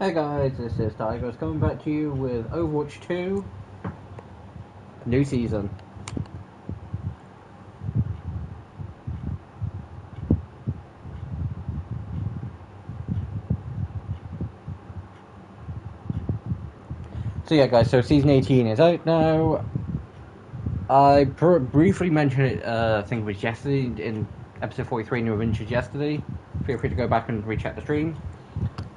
Hey guys, this is Tigers coming back to you with Overwatch 2 new season. So yeah guys, so season 18 is out now. I briefly mentioned it, I think it was yesterday, in episode 43 New Adventures yesterday. Feel free to go back and recheck the stream.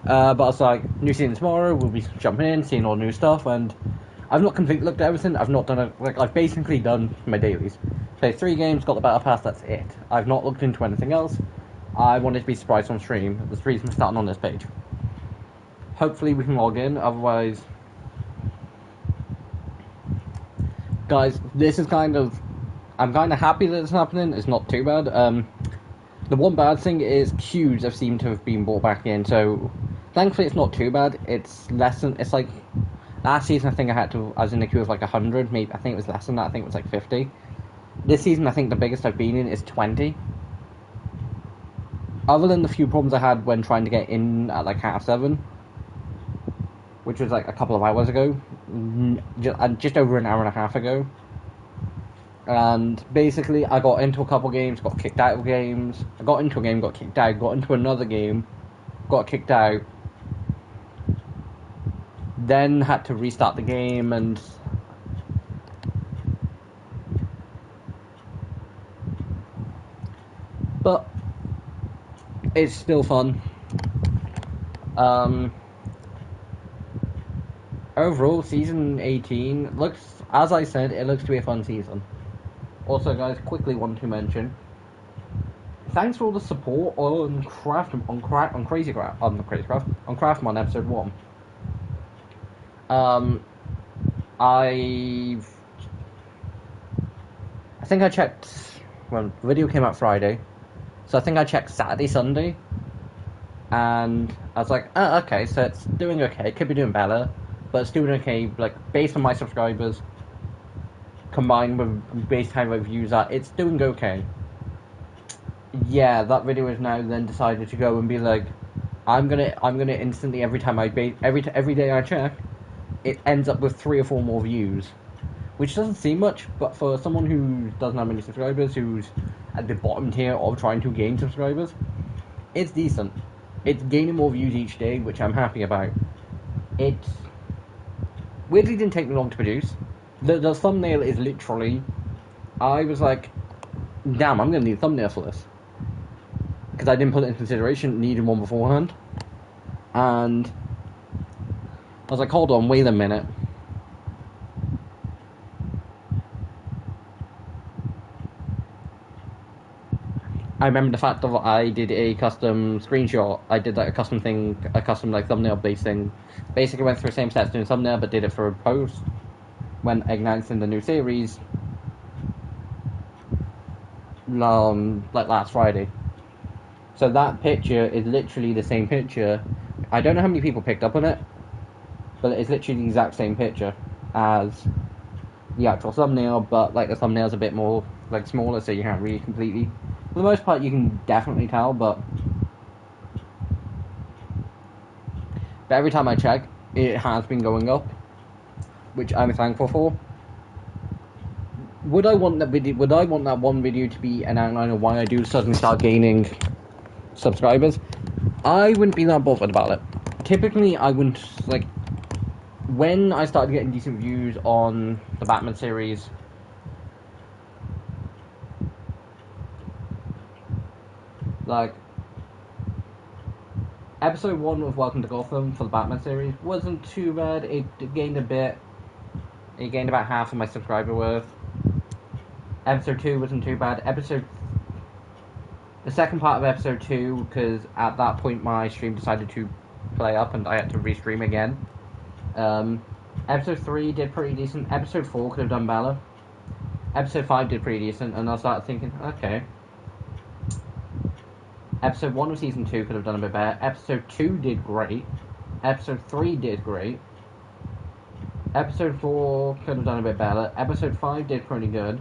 But I was like, new season tomorrow, we'll be jumping in, seeing all new stuff, and I've not completely looked at everything. I've not done it, like, I've basically done my dailies. Played 3 games, got the battle pass, that's it. I've not looked into anything else. I wanted to be surprised on stream. That's the reason I'm starting on this page. Hopefully we can log in, otherwise... Guys, this is kind of... I'm kind of happy that it's happening, it's not too bad. The one bad thing is queues have seemed to have been brought back in, so... Thankfully it's not too bad, it's less than... It's like... Last season I think I was in the queue of like 100, maybe, I think it was less than that, I think it was like 50. This season I think the biggest I've been in is 20. Other than the few problems I had when trying to get in at like 7:30, which was like a couple of hours ago, just over an hour and a half ago. And basically, I got into a couple games, got kicked out of games. I got into a game, got kicked out. Got into another game, got kicked out. Then had to restart the game, and but it's still fun. Overall, season 18 looks, as I said, it looks to be a fun season. Also, guys, quickly want to mention, thanks for all the support on Craftmon episode 1. I think I checked, well, the video came out Friday, so I think I checked Saturday, Sunday, and I was like, oh, okay, so it's doing okay, it could be doing better, but it's doing okay, like, based on my subscribers, combined with based how my views are, it's doing okay. Yeah, that video is now then decided to go and be like, I'm gonna instantly, every day I check, it ends up with 3 or 4 more views, which doesn't seem much, but for someone who doesn't have many subscribers, who's at the bottom tier of trying to gain subscribers, it's decent. It's gaining more views each day, which I'm happy about. It weirdly didn't take me long to produce. The thumbnail is literally, I was like, damn, I'm gonna need a thumbnail for this, because I didn't put it in consideration, needed one beforehand, and I was like, hold on, wait a minute. I remember the fact that I did a custom screenshot. I did like a custom like thumbnail based thing. Basically went through the same steps doing thumbnail, but did it for a post when announcing the new series, like last Friday. So that picture is literally the same picture. I don't know how many people picked up on it, but it's literally the exact same picture as the actual thumbnail, but like the thumbnail's a bit more like smaller, so you can't really completely. For the most part, you can definitely tell, but every time I check, it has been going up, which I'm thankful for. Would I want that video? Would I want that one video to be an outline of why I do suddenly start gaining subscribers? I wouldn't be that bothered about it. Typically, I wouldn't, like, when I started getting decent views on the Batman series, like, episode 1 of Welcome to Gotham for the Batman series wasn't too bad. It gained a bit. It gained about half of my subscriber worth. Episode 2 wasn't too bad. The second part of episode 2, because at that point my stream decided to play up and I had to restream again. Episode 3 did pretty decent. Episode 4 could have done better. Episode 5 did pretty decent, and I started thinking, okay. Episode 1 of Season 2 could have done a bit better. Episode 2 did great. Episode 3 did great. Episode 4 could have done a bit better. Episode 5 did pretty good.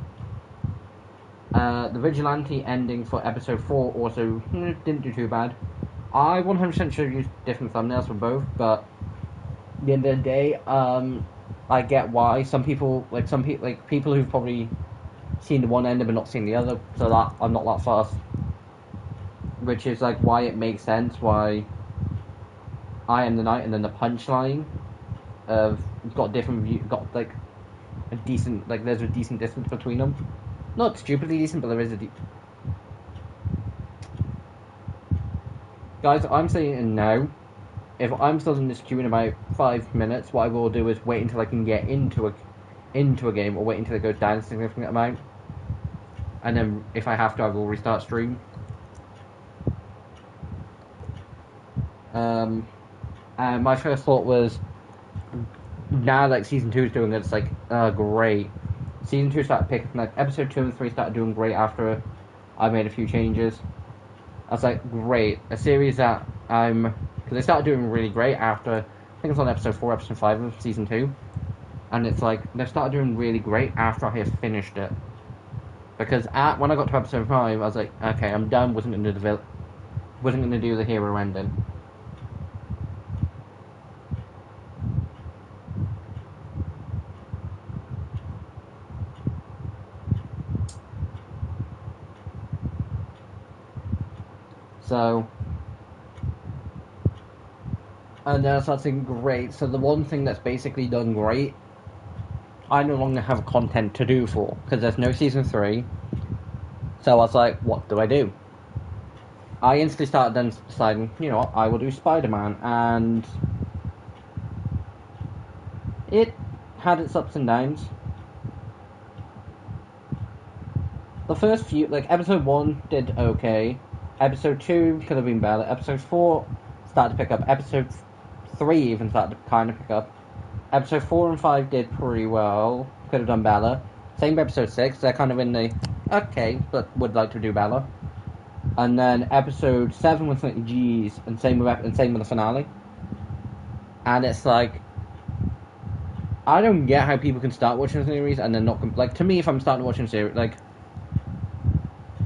The Vigilante ending for Episode 4 also didn't do too bad. I 100% should have used different thumbnails for both, but the end of the day, I get why some people like people who've probably seen the one ending but not seen the other, so that I'm not that fast. Which is like why it makes sense why I Am the Night and then the punchline of got different view, got like a decent like there's a decent distance between them. Not stupidly decent, but there is a guys. I'm saying it now. If I'm still in this queue in about 5 minutes, what I will do is wait until I can get into a game, or wait until it goes down a significant amount, and then if I have to, I will restart stream. And my first thought was, now like season 2 is doing it, it's like, great. Season 2 started picking, like episode 2 and 3 started doing great after I made a few changes. I was like, great, a series that because they started doing really great after, I think it was on episode 4, episode 5 of season 2, and it's like, they started doing really great after I had finished it. Because when I got to episode 5, I was like, okay, I'm done, wasn't going to do the hero ending. So, and then I started thinking, great, so the one thing that's basically done great, I no longer have content to do for, because there's no season 3, so I was like, what do I do? I instantly started then deciding, you know what, I will do Spider-Man, and it had its ups and downs. The first few, like, episode 1 did okay, episode 2 could have been better, episode 4 started to pick up, episode 3 even started to kind of pick up, episode 4 and 5 did pretty well, could have done better, same with episode 6, they're kind of in the, okay, but would like to do better, and then episode 7 was like, geez, and same with the finale, and it's like, I don't get how people can start watching a series and then not, like, to me, if I'm starting watching a series, like,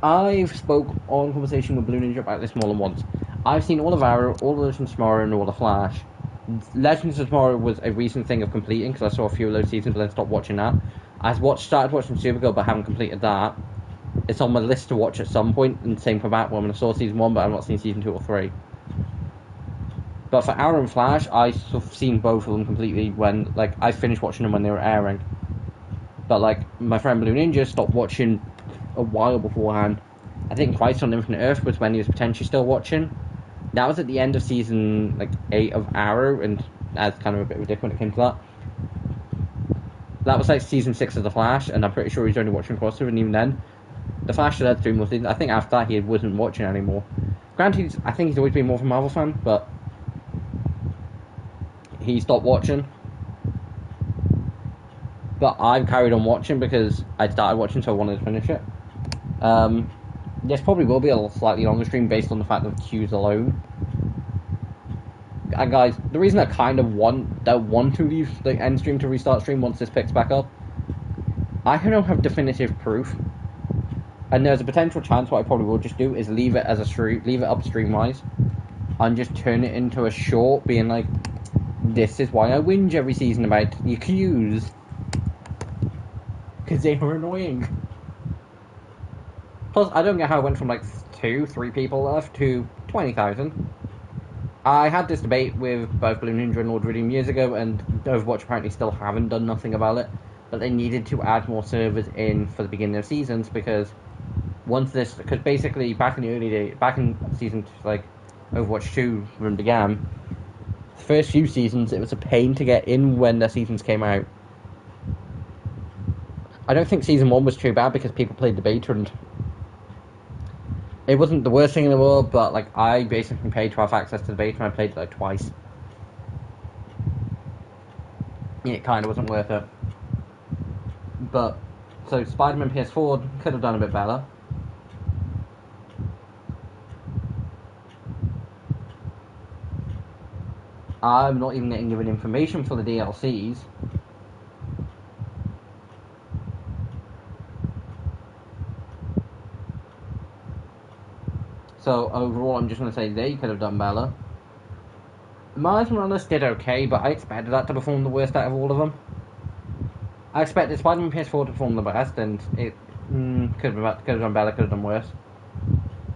I've spoke on Conversation with Blue Ninja about this more than once. I've seen all of Arrow, all of Legends of Tomorrow, and all of Flash. Legends of Tomorrow was a recent thing of completing, because I saw a few of those seasons, but then stopped watching that. Started watching Supergirl, but haven't completed that. It's on my list to watch at some point, and same for Batwoman. I saw season 1, but I've not seen season 2 or 3. But for Arrow and Flash, I've seen both of them completely when, like, I finished watching them when they were airing. But, like, my friend Blue Ninja stopped watching a while beforehand. I think Crisis on Infinite Earth was when he was potentially still watching. That was at the end of season, like, 8 of Arrow, and that's kind of a bit ridiculous when it came to that. That was, like, season 6 of The Flash, and I'm pretty sure he's only watching crossover, and even then, The Flash had 3 more seasons. I think after that, he wasn't watching anymore. Granted, I think he's always been more of a Marvel fan, but he stopped watching. But I've carried on watching because I started watching, so I wanted to finish it. This probably will be a slightly longer stream based on the fact of queues alone. And guys, the reason I kind of want to leave the end stream to restart stream once this picks back up, I don't have definitive proof, and there's a potential chance what I probably will just do is leave it as a stream, leave it up stream wise, and just turn it into a short, being like, this is why I whinge every season about your queues, because they are annoying. Plus, I don't get how it went from like 2-3 people left to 20,000. I had this debate with both Blue Ninja and Lord Redeem years ago, and Overwatch apparently still haven't done nothing about it. But they needed to add more servers in for the beginning of seasons, because basically back in the early days, back in season like Overwatch 2 when it began, the first few seasons it was a pain to get in when the seasons came out. I don't think season 1 was too bad because people played the beta and it wasn't the worst thing in the world, but like I basically paid to have access to the beta and I played it like twice. It kind of wasn't worth it. But, so Spider-Man PS4 could have done a bit better. I'm not even getting given information for the DLCs. So overall, I'm just going to say they could have done better. Miles Morales did okay, but I expected that to perform the worst out of all of them. I expected Spider-Man PS4 to perform the best, and it could have done better, could have done worse.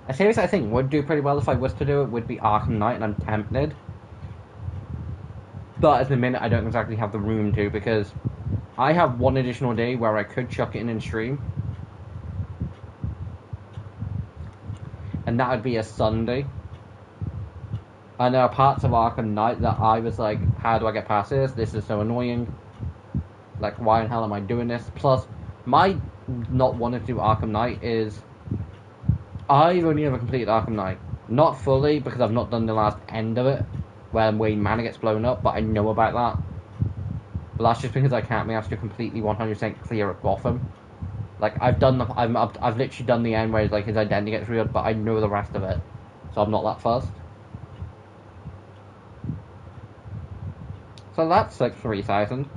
A series I think would do pretty well if I was to do it would be Arkham Knight, and I'm tempted. But at the minute, I don't exactly have the room to, because I have one additional day where I could chuck it in and stream. And that would be a Sunday. And there are parts of Arkham Knight that I was like, how do I get past this? This is so annoying. Like, why in hell am I doing this? Plus, my not wanting to do Arkham Knight is... I've only ever completed Arkham Knight. Not fully, because I've not done the last end of it, where Wayne Manor gets blown up, but I know about that. But that's just because I can't be asked to completely 100% clear at Gotham. Like, I've literally done the end where like his identity gets revealed, but I know the rest of it, so I'm not that fussed. So that's like 3,000.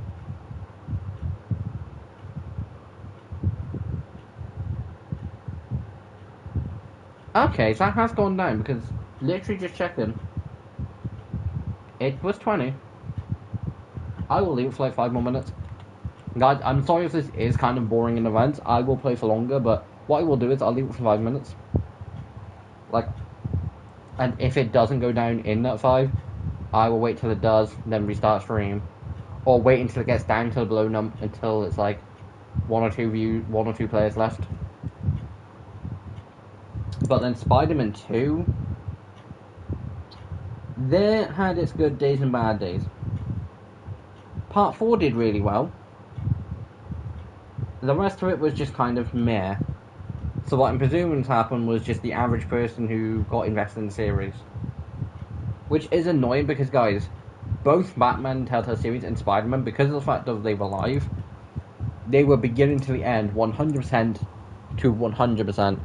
Okay, so that has gone down, because literally just checking. It was 20. I will leave it for like 5 more minutes. Guys, I'm sorry if this is kind of boring in events. I will play for longer, but what I will do is I'll leave it for 5 minutes. Like, and if it doesn't go down in that 5, I will wait till it does, then restart stream. Or wait until it gets down to the below until it's like 1 or 2 players left. But then Spider-Man 2, there had its good days and bad days. Part 4 did really well. The rest of it was just kind of meh. So what I'm presuming happened was just the average person who got invested in the series. Which is annoying because, guys, both Batman Telltale series and Spider-Man, because of the fact that they were live, they were beginning to the end 100% to 100%.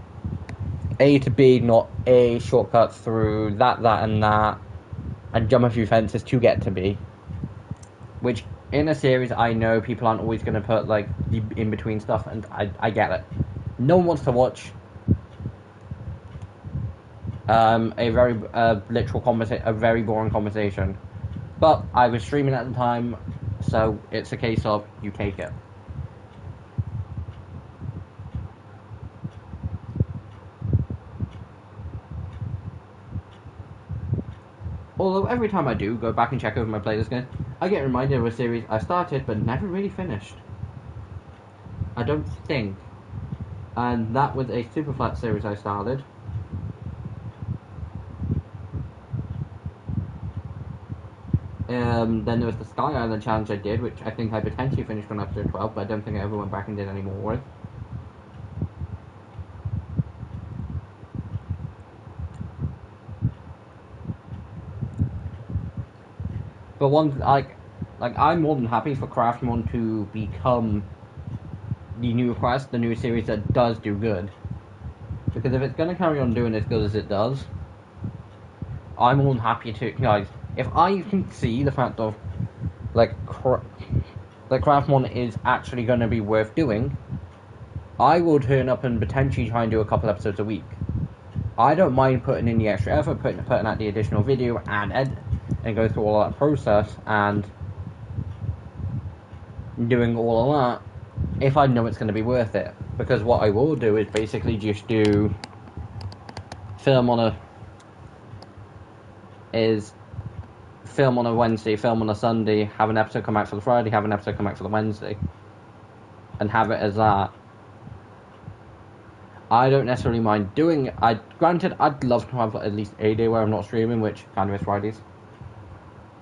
A to B, not A shortcuts through that, and jump a few fences to get to B. Which, in a series, I know people aren't always going to put, like, the in-between stuff, and I get it. No one wants to watch a very a very boring conversation. But I was streaming at the time, so it's a case of you take it. Although every time I do go back and check over my playlist again, I get reminded of a series I started but never really finished. I don't think. And that was a Super Flat series I started. Then there was the Sky Island challenge I did, which I think I potentially finished on episode 12, but I don't think I ever went back and did any more with. But one, like I'm more than happy for Craftmon to become the new quest, the new series that does do good. Because if it's going to carry on doing as good as it does, I'm more than happy to, guys, if I can see the fact of, like, that Craftmon is actually going to be worth doing, I will turn up and potentially try and do a couple episodes a week. I don't mind putting in the extra effort, putting out the additional video and go through all that process and doing all of that if I know it's going to be worth it. Because what I will do is basically just do film on a Wednesday, film on a Sunday, have an episode come out for the Friday, have an episode come out for the Wednesday, and have it as that. I don't necessarily mind doing it. Granted, I'd love to have at least a day where I'm not streaming, which kind of is Fridays.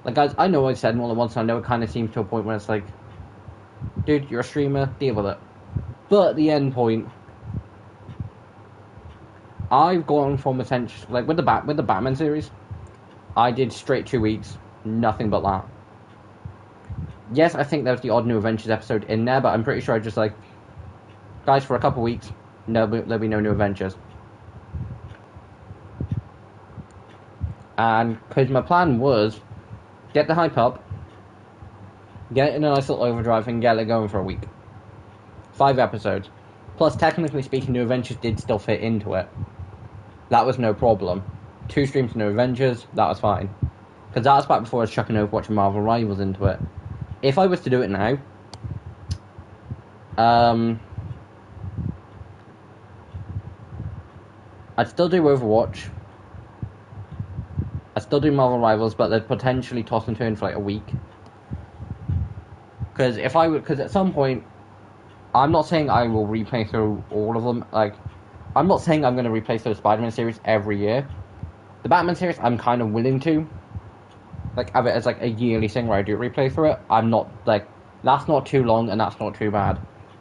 Like, guys, I know I've said more than once, I know it kind of seems to a point where it's like, dude, you're a streamer, deal with it. But at the end point, I've gone from essentially, like, with the Batman series, I did straight 2 weeks, nothing but that. Yes, I think there was the odd New Adventures episode in there, but I'm pretty sure I just, like, guys, for a couple weeks, there'll be no New Adventures. And, because my plan was, get the hype up, get it in a nice little overdrive, and get it going for a week. 5 episodes. Plus, technically speaking, New Adventures did still fit into it. That was no problem. 2 streams of New Adventures, that was fine. Because that's back before I was chucking Overwatch and Marvel Rivals into it. If I was to do it now, I'd still do Overwatch. I'd still do Marvel Rivals, but they'd potentially toss and turn for like a week. Because at some point, I'm not saying I will replay through all of them. Like, I'm not saying I'm going to replay through the Spider-Man series every year. The Batman series, I'm kind of willing to. Like, have it as like a yearly thing where I do replay through it. I'm not, like, that's not too long and that's not too bad.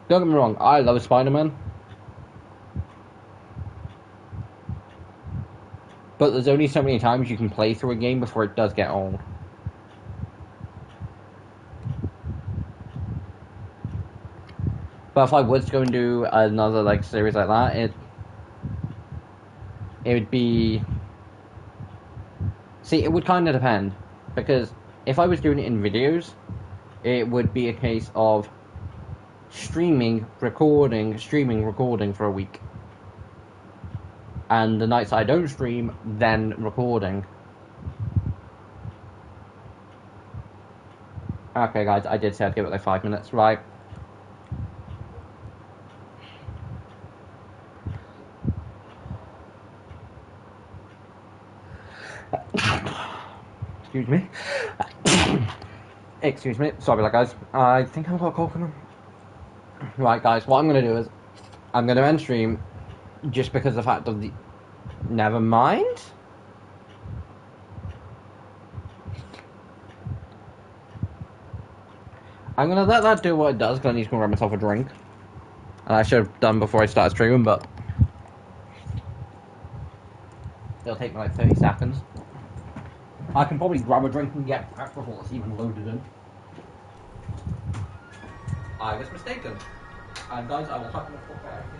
Don't get me wrong, I love Spider-Man. But there's only so many times you can play through a game before it does get old. But if I was to go and do another like series like that, it would be... See, it would kind of depend. Because if I was doing it in videos, it would be a case of streaming, recording for a week. And the nights I don't stream, then recording. Okay, guys, I did say I'd give it like 5 minutes, right? Excuse me. Excuse me. Sorry about that, guys. I think I've got a cold coming. Right, guys, what I'm going to do is I'm going to end stream just because of the fact of the... Never mind. I'm going to let that do what it does because I need to go grab myself a drink. And I should have done before I started streaming, but... It'll take me like 30 seconds. I can probably grab a drink and get back before it's even loaded in. I was mistaken. And guys, I will talk about everything.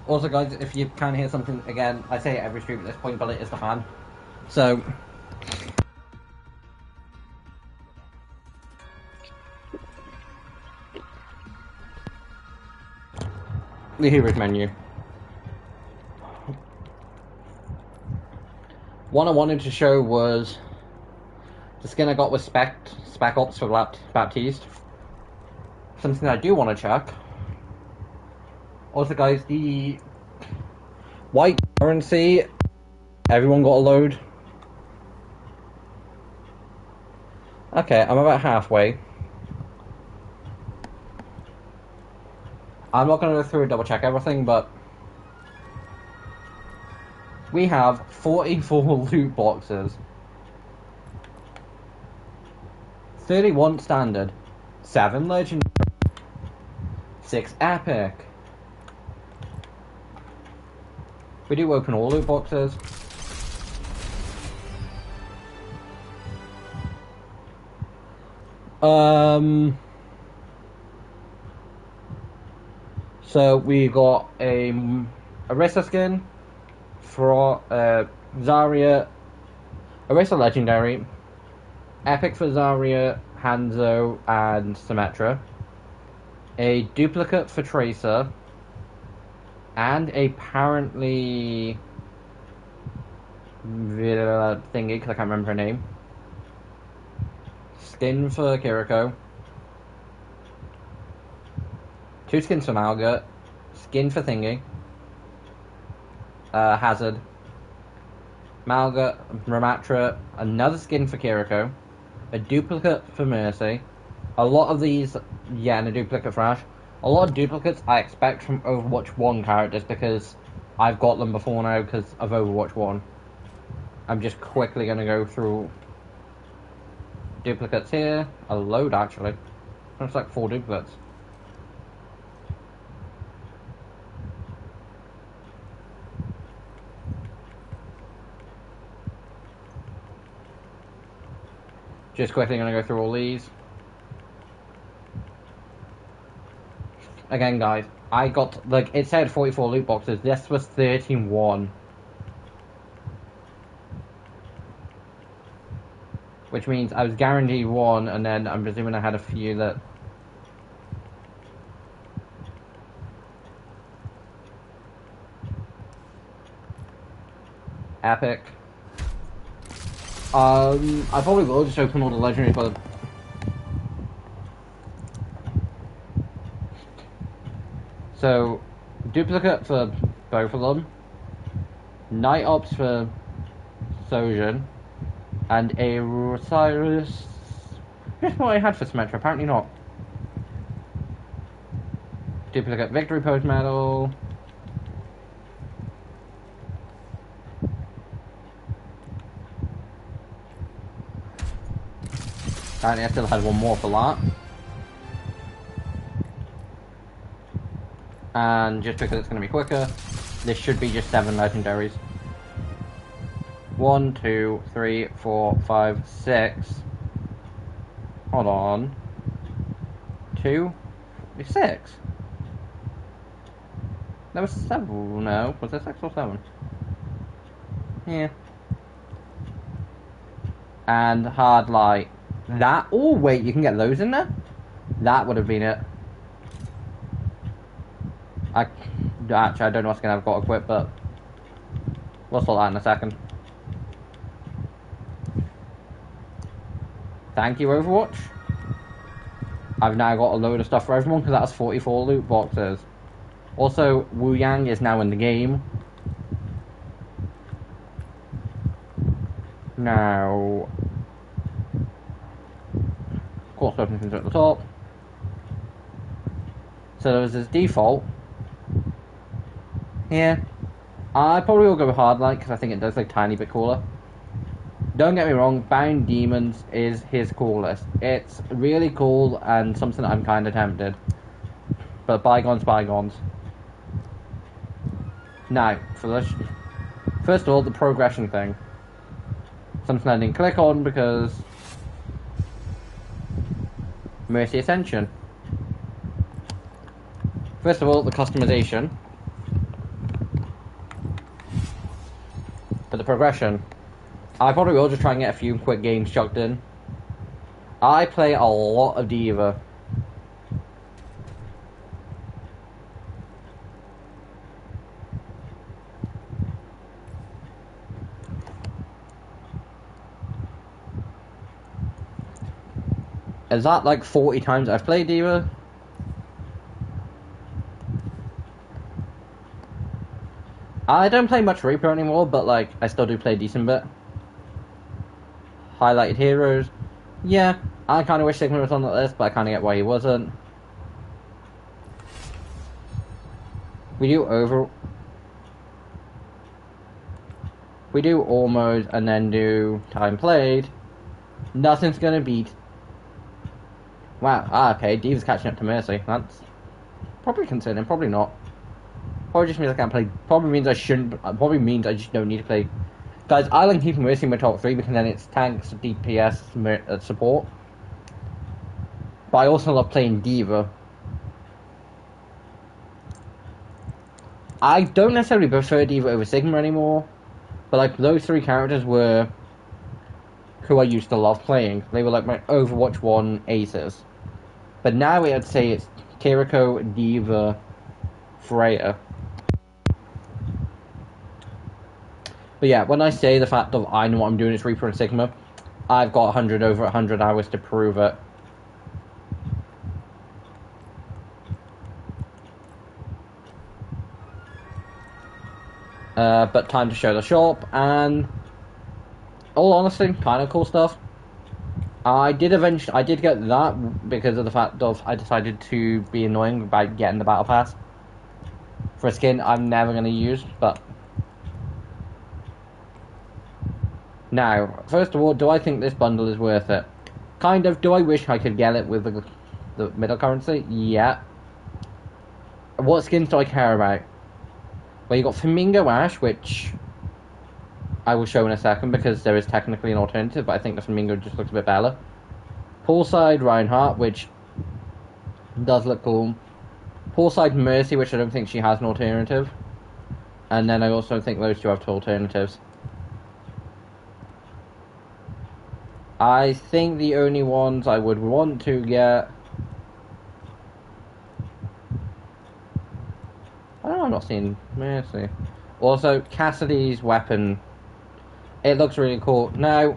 Also, guys, if you can hear something, again, I say it every stream at this point, but it is the fan. So... the heroes menu. One I wanted to show was the skin I got with Spec Ops for Baptiste. Something I do want to check. Also, guys, the white currency, everyone got a load. Okay, I'm about halfway. I'm not going to go through and double check everything, but we have 44 loot boxes, 31 standard, 7 legendary, 6 epic. We do open all loot boxes. So we got a Orisa skin for Zarya, Orisa legendary, epic for Zarya, Hanzo, and Symmetra, a duplicate for Tracer, and apparently thingy, because I can't remember her name. Skin for Kiriko. 2 skins for Malga. Skin for Thingy. Hazard. Malga, Ramatra, another skin for Kiriko. A duplicate for Mercy. A lot of these, yeah, and a duplicate for Ash. A lot of duplicates I expect from Overwatch 1 characters because I've got them before now because of Overwatch 1. I'm just quickly going to go through duplicates here. A load, actually. Looks like 4 duplicates. Just quickly gonna go through all these. Again, guys, I got, like, it said 44 loot boxes. This was 31. Which means I was guaranteed one, and then I'm presuming I had a few that... Epic. I probably will just open all the legendaries, but... So, duplicate for both of them. Night Ops for Sojin. And a Osiris... Here's what I had for Symmetra, apparently not. Duplicate Victory Post Medal. Apparently I still had one more for that. And just because it's going to be quicker, this should be just 7 legendaries. 1, 2, 3, 4, 5, 6. Hold on. 2, 6. There was 7. No, was there 6 or 7? Yeah. And hard light. That. Oh wait, you can get those in there. That would have been it. Actually, I don't know what skin I've got equipped, but we'll sort that in a second. Thank you, Overwatch. I've now got a load of stuff for everyone because that's 44 loot boxes. Also, Wu Yang is now in the game. Now, of course, open things at the top. So there's this default. Yeah, I probably will go with hard light because I think it does like tiny bit cooler. Don't get me wrong, Bound Demons is his coolest. It's really cool and something that I'm kind of tempted. But bygones, bygones. Now, for this, first of all, the progression thing. Something I didn't click on because Mercy Ascension. First of all, the customization. For the progression, I probably will just try and get a few quick games chucked in. I play a lot of D.Va. Is that like 40 times I've played D.Va? I don't play much Reaper anymore, but like, I still do play a decent bit. Highlighted heroes. Yeah, I kind of wish Sigma was on that list, but I kind of get why he wasn't. We do all modes and then do time played. Nothing's gonna beat. Wow, okay, D.Va's catching up to Mercy. That's probably concerning, probably not. Probably just means I can't play. Probably means I shouldn't. Probably means I just don't need to play. Guys, I like keeping Mercy in my top 3 because then it's tanks, DPS, support. But I also love playing D.Va. I don't necessarily prefer D.Va over Sigma anymore, but like those 3 characters were who I used to love playing. They were like my Overwatch 1 aces. But now I'd say it's Kiriko, D.Va, Freya. But yeah, when I say the fact of I know what I'm doing is Reaper and Sigma, I've got over 100 hours to prove it. But time to show the shop, and all honesty, kind of cool stuff. I did get that because of the fact of I decided to be annoying about getting the battle pass for a skin I'm never going to use, but now, first of all, do I think this bundle is worth it? Kind of. Do I wish I could get it with the middle currency? Yeah. What skins do I care about? Well, you got Flamingo Ash, which I will show in a second because there is technically an alternative, but I think the Flamingo just looks a bit better. Poolside Reinhardt, which does look cool. Poolside Mercy, which I don't think she has an alternative. And then I also think those two have two alternatives. I think the only ones I would want to get... I don't know, I'm not seeing Mercy. Also, Cassidy's weapon. It looks really cool. Now,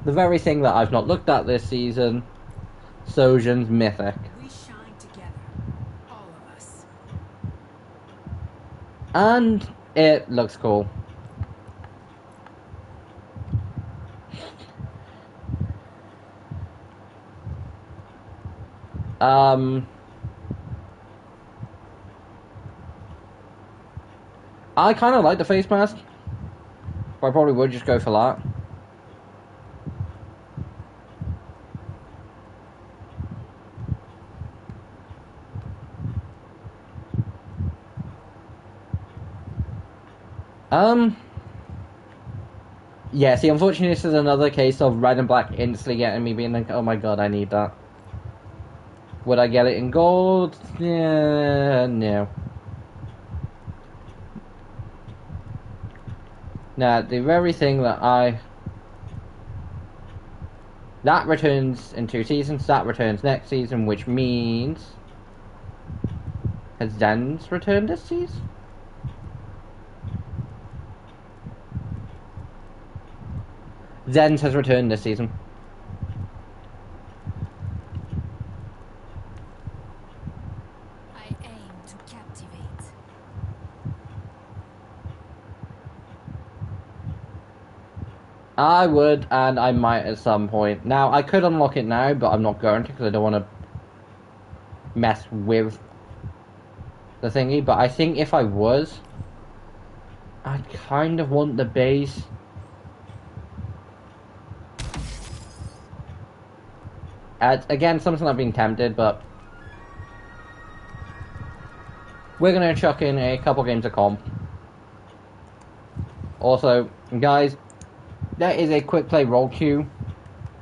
the very thing that I've not looked at this season, Sojan's Mythic. We shine together, all of us. And it looks cool. I kind of like the face mask, but I probably would just go for that. Yeah, see, unfortunately, this is another case of red and black instantly getting me being like, oh my god, I need that. Would I get it in gold? Yeah, no. Now, the very thing that that returns in 2 seasons, that returns next season, which means... Has Zen's returned this season? Zen's has returned this season. I aim to captivate. I would, and I might at some point. Now, I could unlock it now, but I'm not going to because I don't want to mess with the thingy. But I think if I was, I'd kind of want the base. Again, something I've been tempted, but we're going to chuck in a couple games of comp. Also, guys, there is a quick play roll queue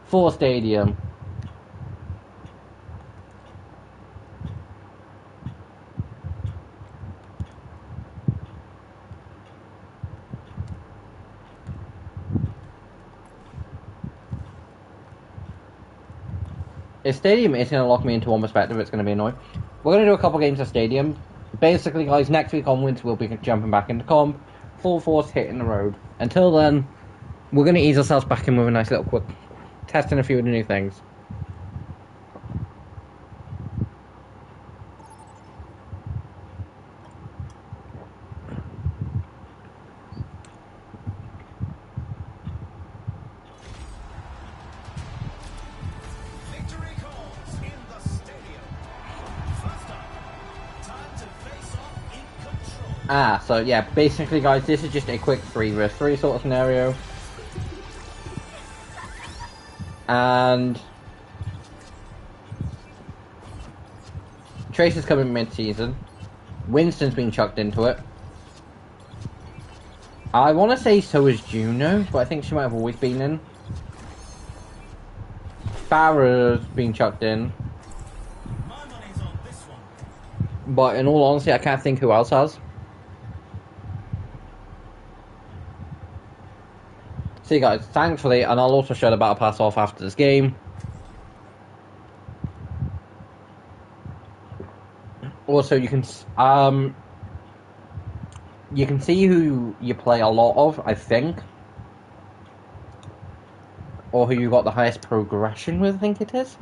for Stadium. If Stadium is going to lock me into one perspective, it's going to be annoying. We're going to do a couple games of Stadium. Basically, guys, next week onwards, we'll be jumping back into comp. Full force hitting the road. Until then, we're going to ease ourselves back in with a nice little quick testing a few of the new things. So yeah, basically guys, this is just a quick 3 vs 3 sort of scenario. And Tracer's coming mid-season. Winston's been chucked into it. I want to say so is Juno, but I think she might have always been in. Farah's been chucked in. But in all honesty, I can't think who else has. See guys, thankfully, and I'll also show the battle pass off after this game. Also, you can see who you play a lot of, I think, or who you got the highest progression with, I think it is.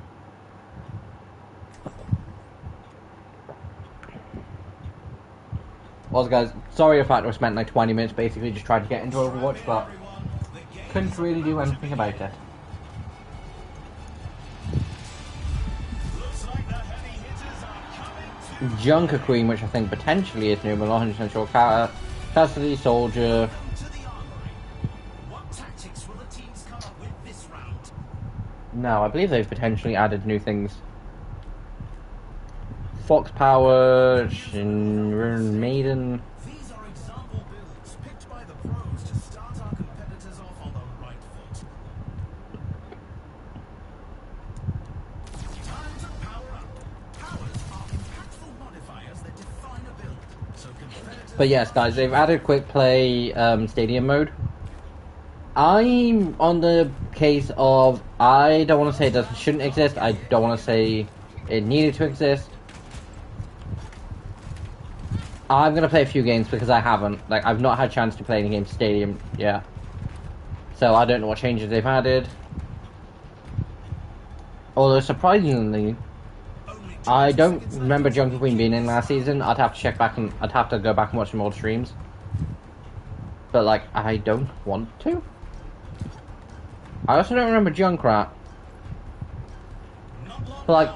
Also, guys, sorry if I spent like 20 minutes basically just trying to get into Overwatch, but couldn't really do anything about it. Junker Queen, which I think potentially is new, but not 100% sure. Cassidy, Soldier. No, I believe they've potentially added new things. Fox Power, Maiden. These are example builds picked by the pros to start But yes, guys, they've added quick play stadium mode. I'm on the case of I don't want to say it shouldn't exist. I don't want to say it needed to exist. I'm gonna play a few games because I haven't. Like, I've not had a chance to play any games stadium yet. So I don't know what changes they've added. Although surprisingly, I don't remember Jungle Queen being in last season. I'd have to check back and I'd have to go back and watch some old streams. But like, I don't want to. I also don't remember Junkrat. But like,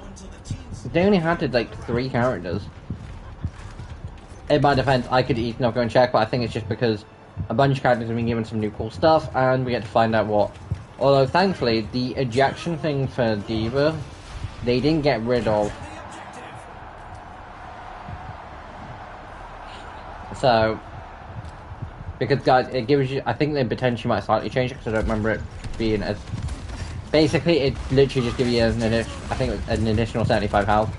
they only had like 3 characters. In my defense, I could easily not go and check, but I think it's just because a bunch of characters have been given some new cool stuff, and we get to find out what. Although, thankfully, the ejection thing for D.Va, they didn't get rid of. So, because guys, it gives you, I think they potentially might slightly change it, because I don't remember it being as, basically, it literally just gives you an additional, I think it was an additional 75 health.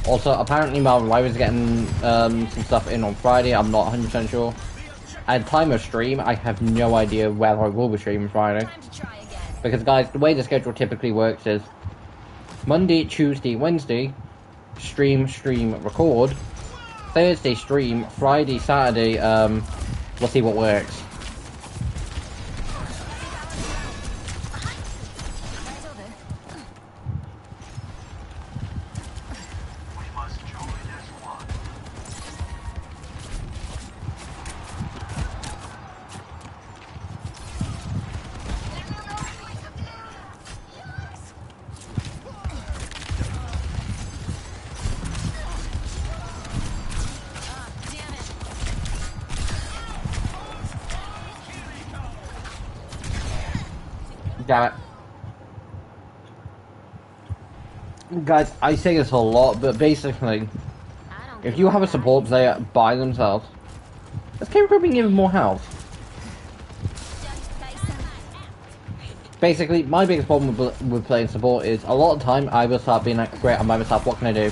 Also, apparently Marvel Live is getting some stuff in on Friday. I'm not 100% sure. At time of stream, I have no idea whether I will be streaming Friday. Because guys, the way the schedule typically works is Monday, Tuesday, Wednesday, stream, record. Thursday, stream. Friday, Saturday, we'll see what works. Damn it. Guys, I say this a lot, but basically, if you have a support player by themselves, let's keep being given more health. Basically, my biggest problem with playing support is a lot of time I will start being like, great, I'm by myself, what can I do?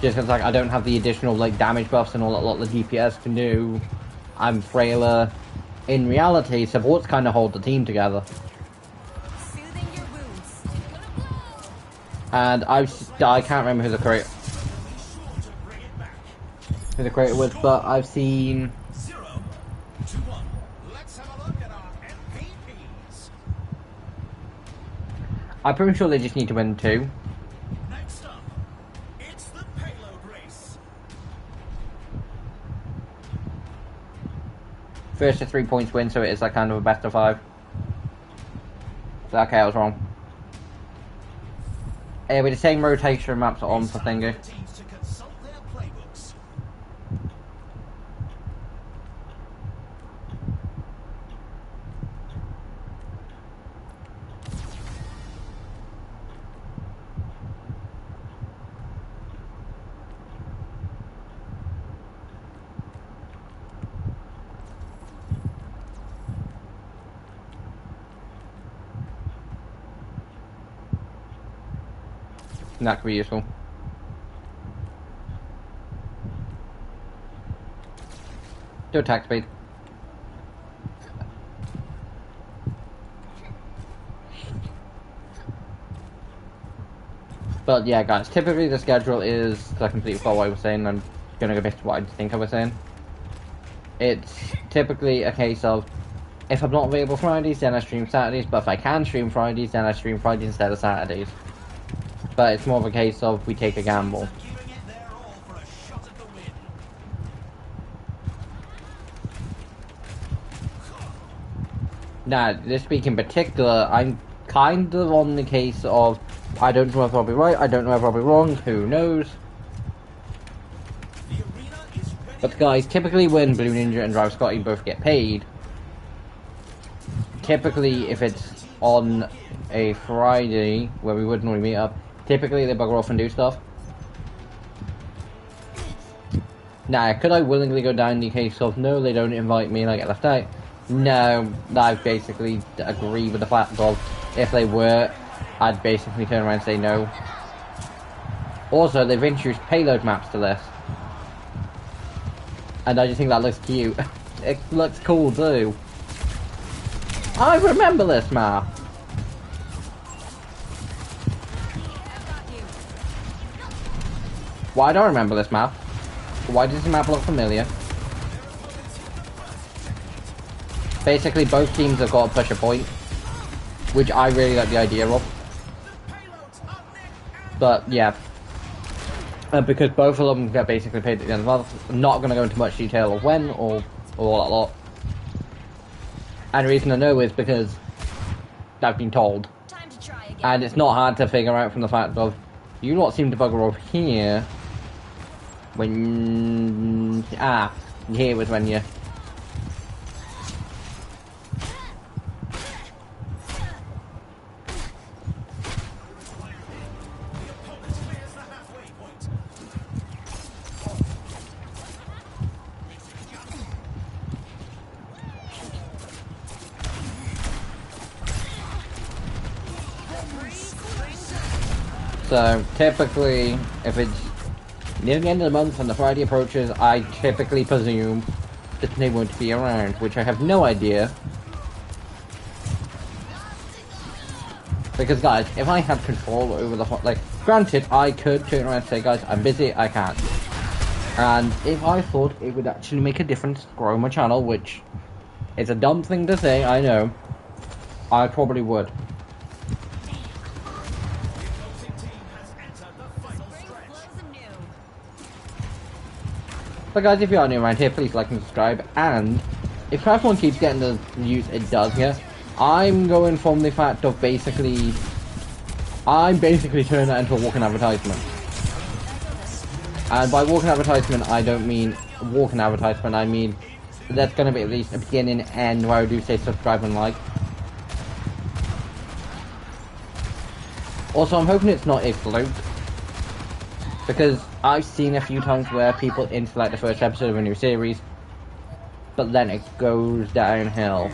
Just because like, I don't have the additional like damage buffs and all that lot the DPS can do. I'm frailer. In reality, supports kind of hold the team together. And I can't remember who the creator was, but I've seen. I'm pretty sure they just need to win 2. Next up, it's the payload race. First to 3 points win, so it is like kind of a best of 5. So, okay, I was wrong. With the same rotation maps on for Thingy. Teams to consult their playbooks. That could be useful. Do attack speed. But yeah, guys, typically the schedule is, I completely forgot what I was saying, I'm gonna go back to what I think I was saying. It's typically a case of, if I'm not available Fridays, then I stream Saturdays, but if I can stream Fridays, then I stream Fridays instead of Saturdays. But it's more of a case of, we take a gamble. Now, this week in particular, I'm kind of on the case of, I don't know if I'll be right, I don't know if I'll be wrong, who knows. But guys, typically when Blue Ninja and Drive Scotty both get paid, typically if it's on a Friday, where we would normally meet up, typically they bugger off and do stuff. Now, could I willingly go down the case of, no, they don't invite me and I get left out? No, I basically agree with the fact of if they were, I'd basically turn around and say no. Also, they've introduced payload maps to this. And I just think that looks cute. It looks cool too. I remember this map. Why don't I remember this map? Why does this map look familiar? Basically, both teams have got to push a point, which I really like the idea of. But yeah, because both of them get basically paid at the end of the month. I'm not going to go into much detail of when or all that lot. And the reason I know is because I've been told. Time to try again. And it's not hard to figure out from the fact of you lot seem to bugger over here when here was when you so typically if it's near the end of the month and the Friday approaches, I typically presume that they won't be around, which I have no idea. Because guys, if I had control over the like, granted, I could turn around and say, guys, I'm busy, I can't. And if I thought it would actually make a difference, grow my channel, which is a dumb thing to say, I know, I probably would. But guys, if you are new around here, please like and subscribe. And if Craft 1 keeps getting the views it does here, I'm going from the fact of basically, I'm basically turning that into a walking advertisement. And by walking advertisement, I don't mean walking advertisement, I mean there's going to be at least a beginning and end where I do say subscribe and like. Also, I'm hoping it's not a fluke, because I've seen a few times where people into like the first episode of a new series, but then it goes downhill. It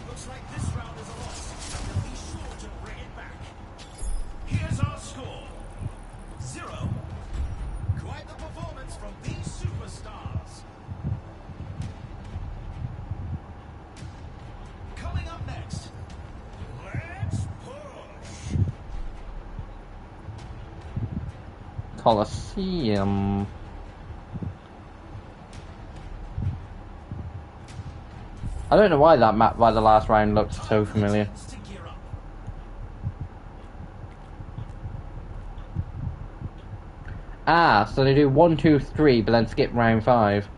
looks like this round is a loss, and they'll be sure to bring it back. Here's our score. 0. Quite the performance from these superstars. Coming up next, let's push. Colosseum. I don't know why that map, why the last round looked so familiar. To gear up. Ah, so they do 1, 2, 3, but then skip round 5.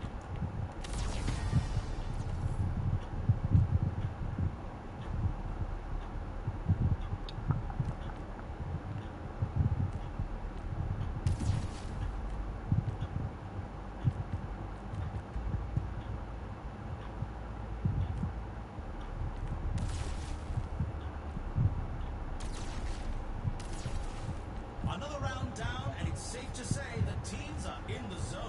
Another round down, and it's safe to say the teams are in the zone.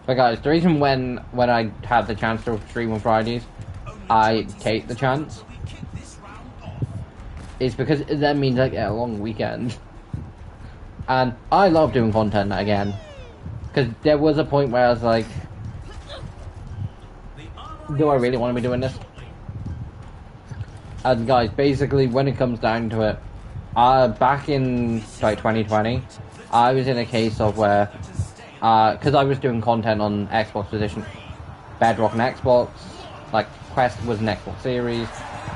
But guys, the reason when I have the chance to stream on Fridays, I take the chance, We kick this round off. is because that means I get a long weekend. And I love doing content again. Because there was a point where I was like, do I really want to be doing this? And guys, basically when it comes down to it, back in like 2020, I was in a case of where, because I was doing content on Xbox Edition, Bedrock and Xbox, like Quest was an Xbox series,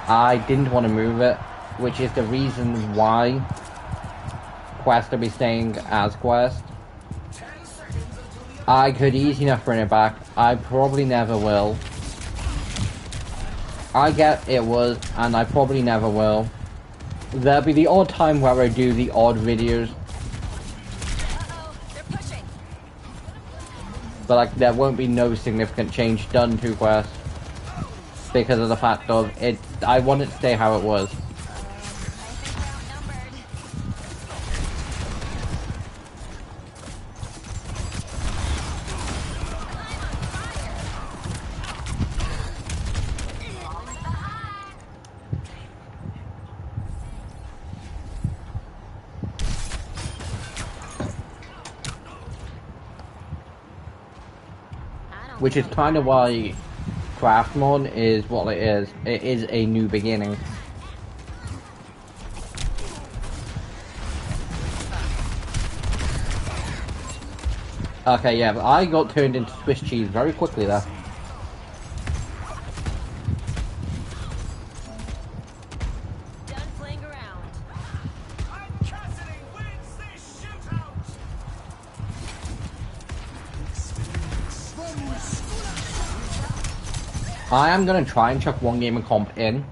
I didn't want to move it, which is the reason why Quest will be staying as Quest. I could easy enough bring it back, I probably never will. I get it was, and I probably never will. There'll be the odd time where I do the odd videos. Uh-oh, they're pushing. But like, there won't be no significant change done to Quest. because of the fact of it. I want it to stay how it was. I think we're outnumbered. Which is kind of why Craftmon is what it is. It is a new beginning. Okay, yeah, but I got turned into Swiss cheese very quickly there. Done playing around. And Cassidy wins this shootout! I am gonna try and chuck one game of comp in.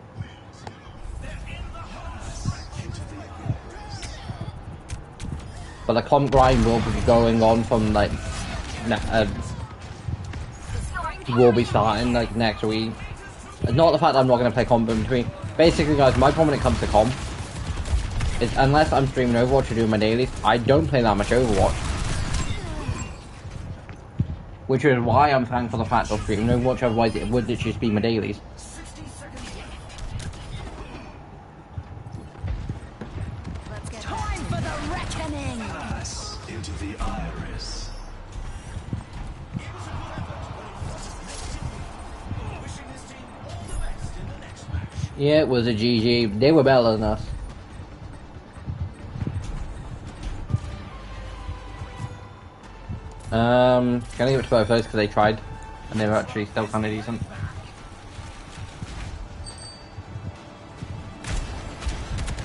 But the comp grind will be going on from like, will be starting like next week. It's not the fact that I'm not gonna play comp in between. Basically, guys, my problem when it comes to comp is unless I'm streaming Overwatch or doing my dailies, I don't play that much Overwatch. Which is why I'm thankful for the fact of streaming Overwatch, otherwise it would just be my dailies. 60 seconds left. Let's get time for the reckoning. Pass into the iris. Wishing this team all the best in the next match. Yeah, it was a GG. They were better than us. Can I give it to both of those because they tried and they were actually still kind of decent.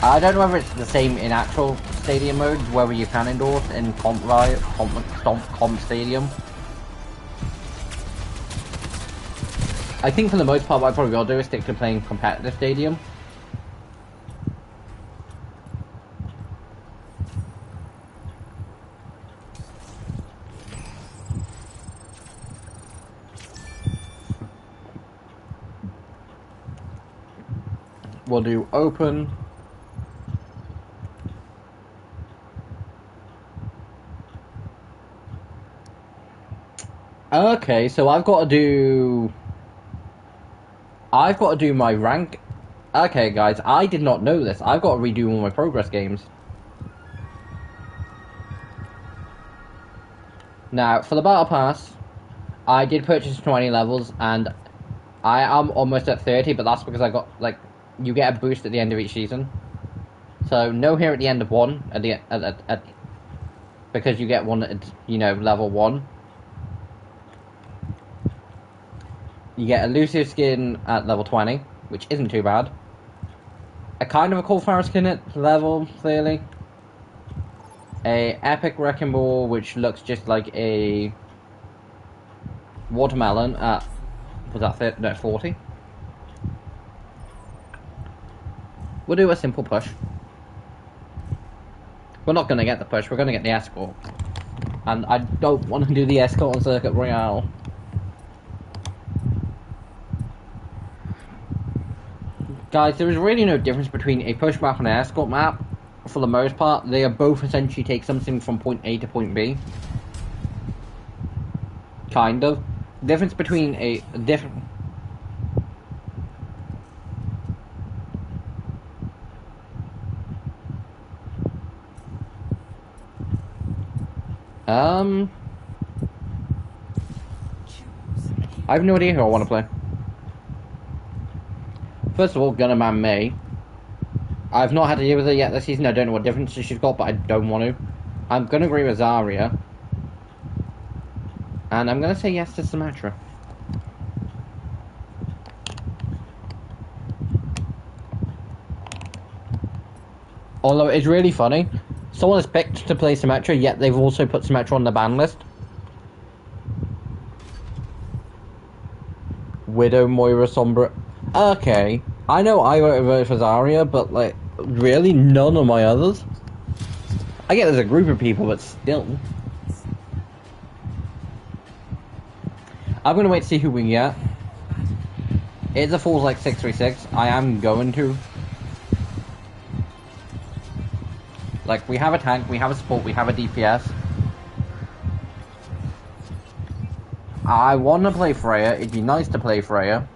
I don't know whether it's the same in actual stadium modes, whether you can endorse in comp riot, comp stadium. I think for the most part what I probably will do is stick to playing competitive stadium. We'll do open. Okay, so I've got to do my rank. Okay, guys, I did not know this. I've got to redo all my progress games. Now, for the battle pass, I did purchase 20 levels, and I am almost at 30, but that's because I got, like, you get a boost at the end of each season. So, no here at the end of one, because you get one at, you know, level 1. You get elusive skin at level 20, which isn't too bad. A kind of a cool fire skin at level 30. A epic wrecking ball, which looks just like a watermelon at, was that 30? No, 40. We'll do a simple push. We're not going to get the push, we're going to get the escort. And I don't want to do the escort on Circuit Royale. Guys, there is really no difference between a push map and an escort map. For the most part, they are both essentially take something from point A to point B. Kind of. Difference between a different... I have no idea who I want to play. First of all, Gunnerman May. I've not had to deal with her yet this season. I don't know what differences she's got, but I don't want to. I'm going to agree with Zarya. And I'm going to say yes to Symmetra. Although it's really funny. Someone has picked to play Symmetra, yet they've also put Symmetra on the ban list. Widow, Moira, Sombra. Okay. I know I voted for Zarya, but, like, really? None of my others? I get there's a group of people, but still. I'm gonna wait to see who we get. If the falls like 636, I am going to. Like, we have a tank, we have a support, we have a DPS. I want to play Freya, it'd be nice to play Freya.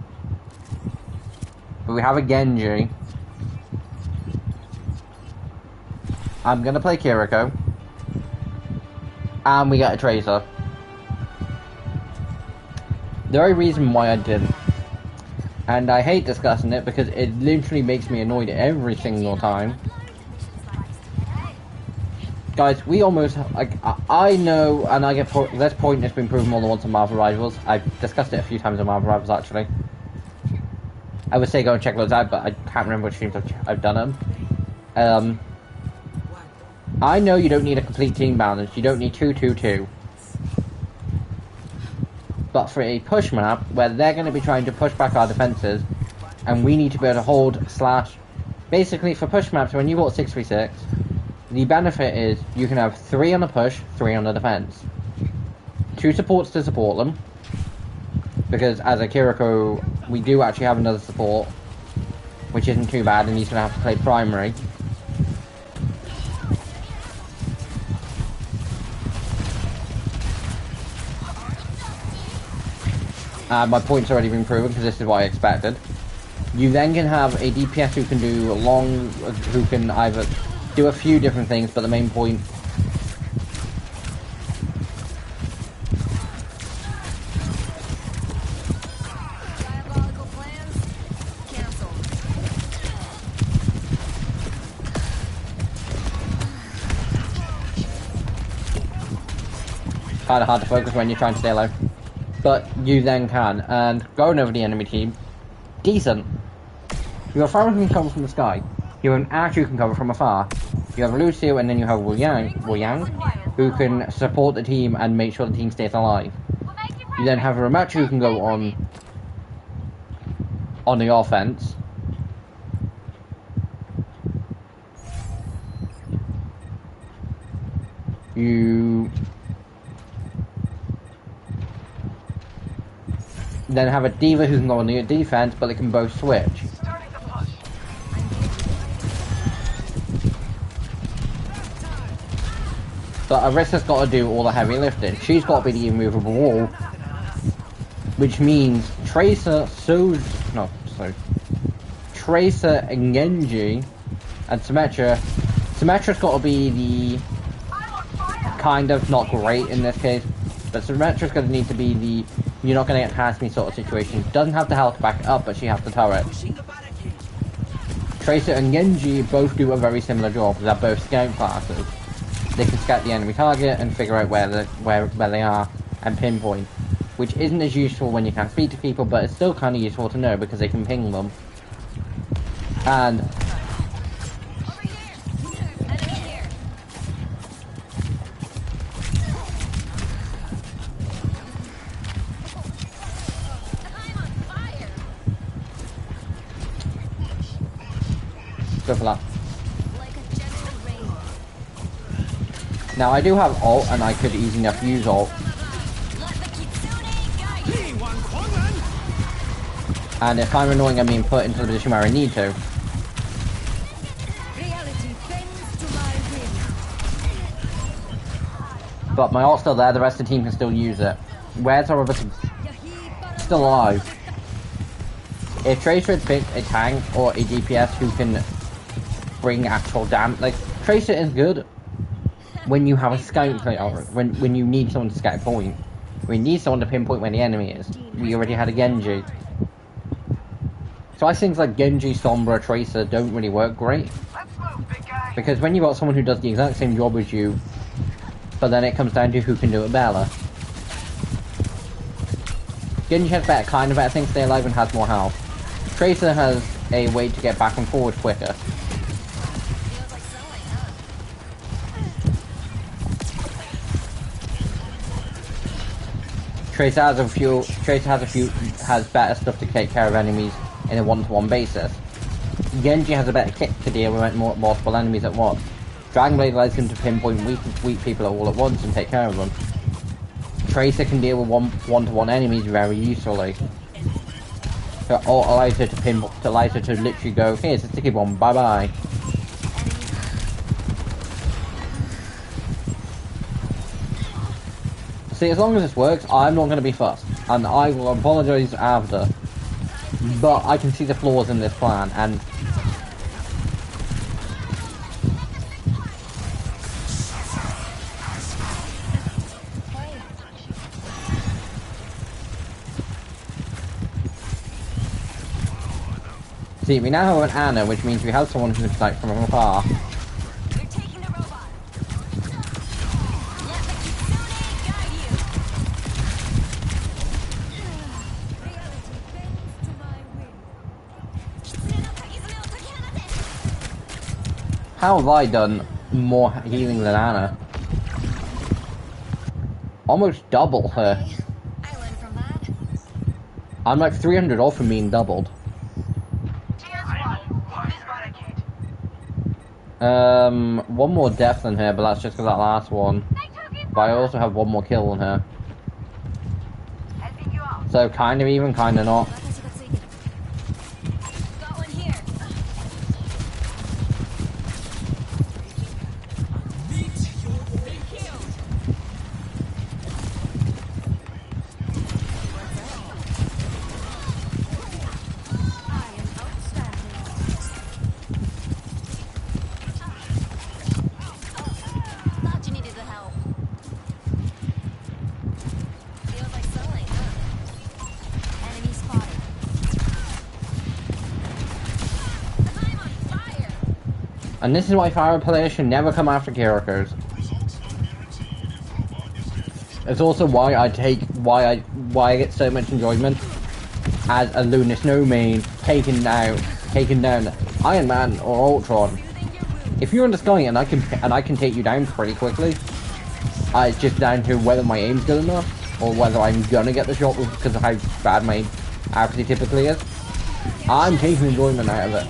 But we have a Genji. I'm gonna play Kiriko. And we got a Tracer. The only reason why I didn't, and I hate discussing it because it literally makes me annoyed every single time. Guys, we almost, like, I know, and I get, this point has been proven more than once on Marvel Rivals. I've discussed it a few times on Marvel Rivals, actually. I would say go and check those out, but I can't remember which teams I've done them. I know you don't need a complete team balance, you don't need 2-2-2. But for a push map, where they're going to be trying to push back our defences, and we need to be able to hold / basically for push maps, when you got 6v6, the benefit is you can have 3 on the push, 3 on the defense. 2 supports to support them, because as a Kiriko, we do actually have another support, which isn't too bad, and he's going to have to play primary. My point's already been proven, because this is what I expected. You then can have a DPS who can do who can either do a few different things, but the main point Diabolical plans canceled. kind of hard to focus when you're trying to stay alive. But you then can, and going over the enemy team, decent. You have a farmer who can cover from the sky. You have an Ash who can cover from afar. You have Lucio, and then you have Wu Yang, who can support the team and make sure the team stays alive. You then have a Ramachu who can go on the offense. You then have a D.Va who can go on the defense, but they can both switch. But Arissa's got to do all the heavy lifting. She's got to be the immovable wall, which means Tracer, Tracer and Genji and Symmetra. Symmetra's got to be the kind of not great in this case, but Symmetra's going to need to be the you're not going to get past me sort of situation. Doesn't have the health back up, but she has the turret. Tracer and Genji both do a very similar job. They're both scout classes. They can scout the enemy target and figure out where they are and pinpoint, which isn't as useful when you can't speak to people, but it's still kind of useful to know because they can ping them. And go for that. Now I do have ult, and I could easily enough use ult. And if I'm annoying, I'm being put into the position where I need to. But my ult's still there, the rest of the team can still use it. Where's our other team? Still alive. If Tracer had picked a tank or a DPS who can bring actual damage, like, Tracer is good when you have a scout, when you need someone to scout a point. We need someone to pinpoint where the enemy is. We already had a Genji. So I think like Genji, Sombra, Tracer don't really work great. Because when you've got someone who does the exact same job as you, but then it comes down to who can do it better. Genji has kind of better things to stay alive and has more health. Tracer has a way to get back and forward quicker. Tracer has better stuff to take care of enemies in a one-to-one basis. Genji has a better kit to deal with multiple enemies at once. Dragon Blade allows him to pinpoint weak people all at once and take care of them. Tracer can deal with one-to-one enemies very usefully. Or allows her to pinball, allows her to literally go, here's a sticky bomb, bye bye. See, as long as this works, I'm not going to be fussed, and I will apologise after. But I can see the flaws in this plan, and see, we now have an Anna, which means we have someone who can strike from afar. You're taking the robot. Let the Kitsune guide you. Reality bends to my will. Kitsune no Kagizume o Tokihanate. How have I done more healing than Anna? Almost double her. I learned from that. I'm like 300 off from being doubled. One more death than her, but that's just because that last one. But I also have one more kill than her. So kind of even, kind of not. Got one here. I am outstanding. Thought you needed the help. Feels like sewing, huh? Enemy spotted. I'm on fire. And this is why fire players should never come after characters. It's also why I get so much enjoyment as a Lunar Snowman taking down Iron Man or Ultron. If you're in the sky and I can take you down pretty quickly, it's just down to whether my aim's good enough or whether I'm gonna get the shot because of how bad my accuracy typically is. I'm taking enjoyment out of it.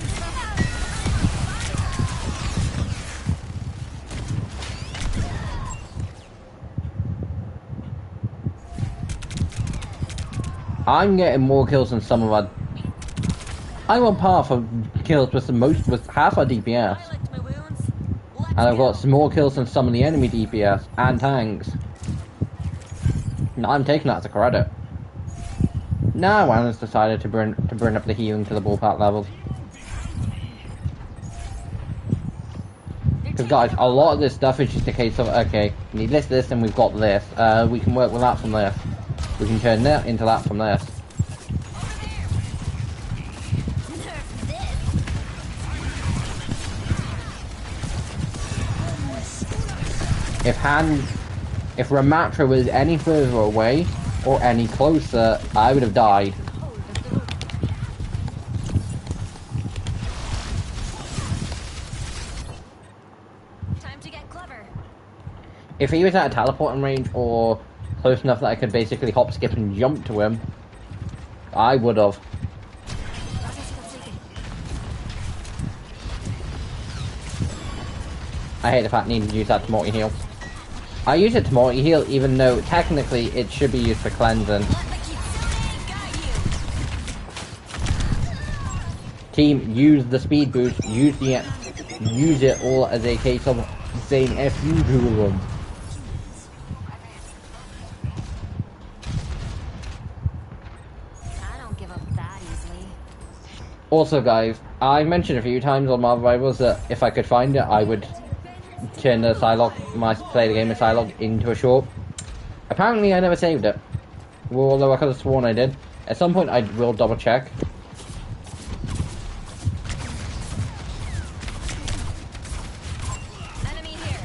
I'm getting more kills than some of our. I'm on par for kills with half our DPS, I licked my wounds. and I've got some more kills than some of the enemy DPS and tanks. And I'm taking that as a credit. Now Anna's decided to bring up the healing to the ballpark levels. Because guys, a lot of this stuff is just a case of, okay, we need this, and we've got this. We can work with that from this. We can turn that into that from this. If Ramatra was any further away or any closer, I would have died. Time to get clever. If he was at a teleporting range or close enough that I could basically hop, skip, and jump to him, I would have. I hate the fact I need to use that to multi-heal. I use it to multi-heal even though technically it should be used for cleansing. Let the Kitsune guide you. Team, use the speed boost, use it all as a case of saying F you to them. I don't give up that easily. Also guys, I mentioned a few times on Marvel Rivals that if I could find it, I would turn the play the game of Psylocke into a short. Apparently I never saved it. Well, although I could have sworn I did. At some point I will double check. Enemy here.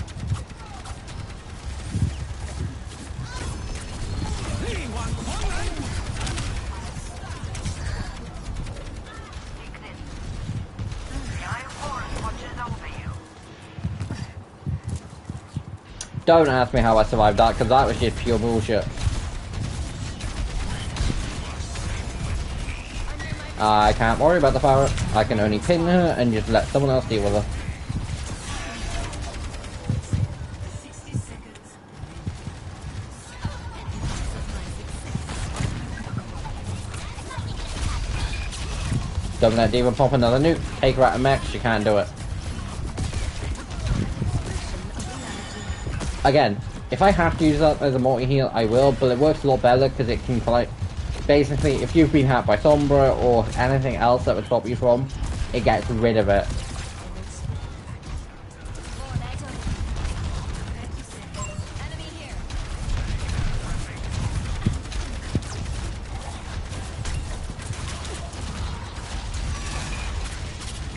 Don't ask me how I survived that, because that was just pure bullshit. I can't worry about the power. I can only pin her and just let someone else deal with her. Don't let Demon pop another nuke. Take her out of mech. She can't do it. Again, if I have to use that as a multi-heal, I will, but it works a lot better because it can, like, basically, if you've been hacked by Sombra or anything else that would stop you from, it gets rid of it. Enemy here.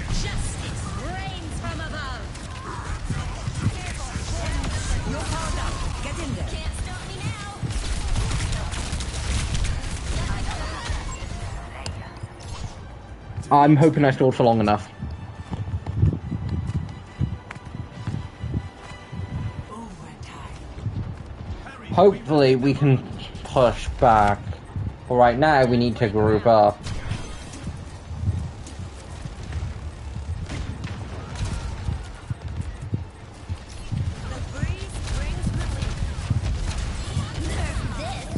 Justice reigns from above. You're powered up. Get in there. Can't stop me now. I'm hoping I stalled for long enough. Hopefully we can push back. But right now we need to group up. The breeze brings relief. Nerf this.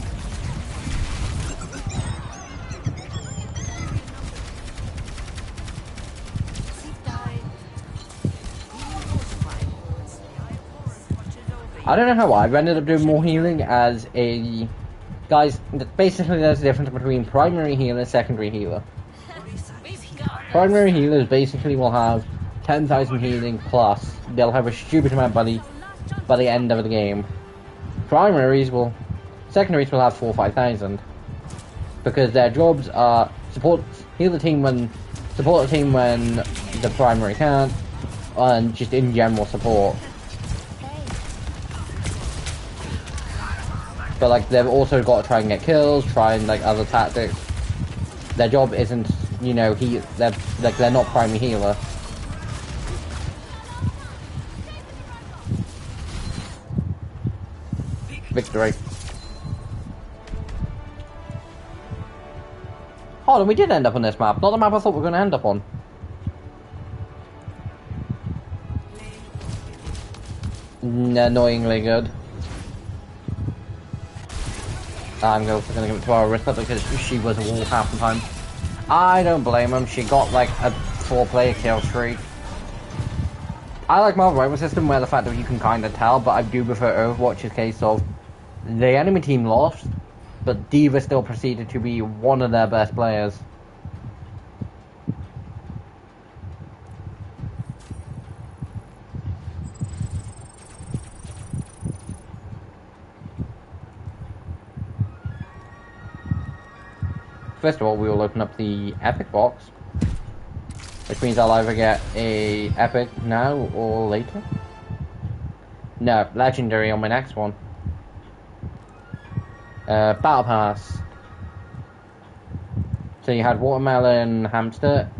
I don't know how I've ended up doing more healing as a... Guys, basically there's a difference between primary healer and secondary healer. Primary healers basically will have 10,000 healing plus. They'll have a stupid amount by the end of the game. Secondaries will have 4,000 or 5,000. Because their jobs are support the team when the primary can't, and just in general support. But like they've also got to try and get kills, try and like other tactics. Their job isn't, you know, they're not primary healer. Victory. Hold on, we did end up on this map. Not the map I thought we were going to end up on. Annoyingly good. I'm also going to give it to our Arista because she was a wall half the time. I don't blame him. She got like a 4-player kill streak. I like Marvel Rifle System where the fact that you can kind of tell, but I do prefer Overwatch's case of the enemy team lost, but D.Va still proceeded to be one of their best players. First of all, we will open up the Epic box, which means I'll either get a Epic now or later. No, Legendary on my next one. Battle Pass. So you had Watermelon Hamster.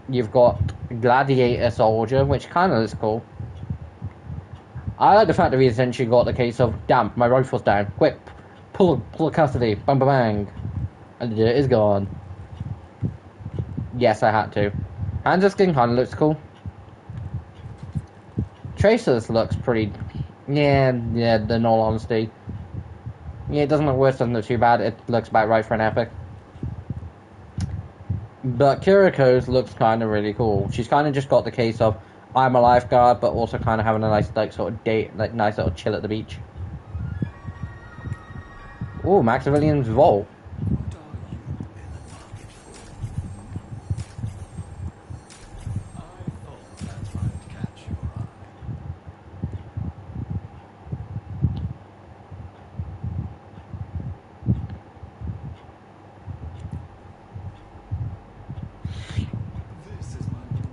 You've got Gladiator Soldier, which kind of looks cool. I like the fact that we essentially got the case of, damn, my rifle's down. Quick, pull custody, bang bang bang. And it is gone. Yes, I had to. Hands skin kind of looks cool. Tracer's looks pretty... Yeah, in all honesty. Yeah, it doesn't look worse, doesn't look too bad. It looks about right for an epic. But Kiriko's looks kind of really cool. She's kind of just got the case of, I'm a lifeguard, but also kind of having a nice, like, sort of date, like, nice little chill at the beach. Ooh, Maximilian's Vault.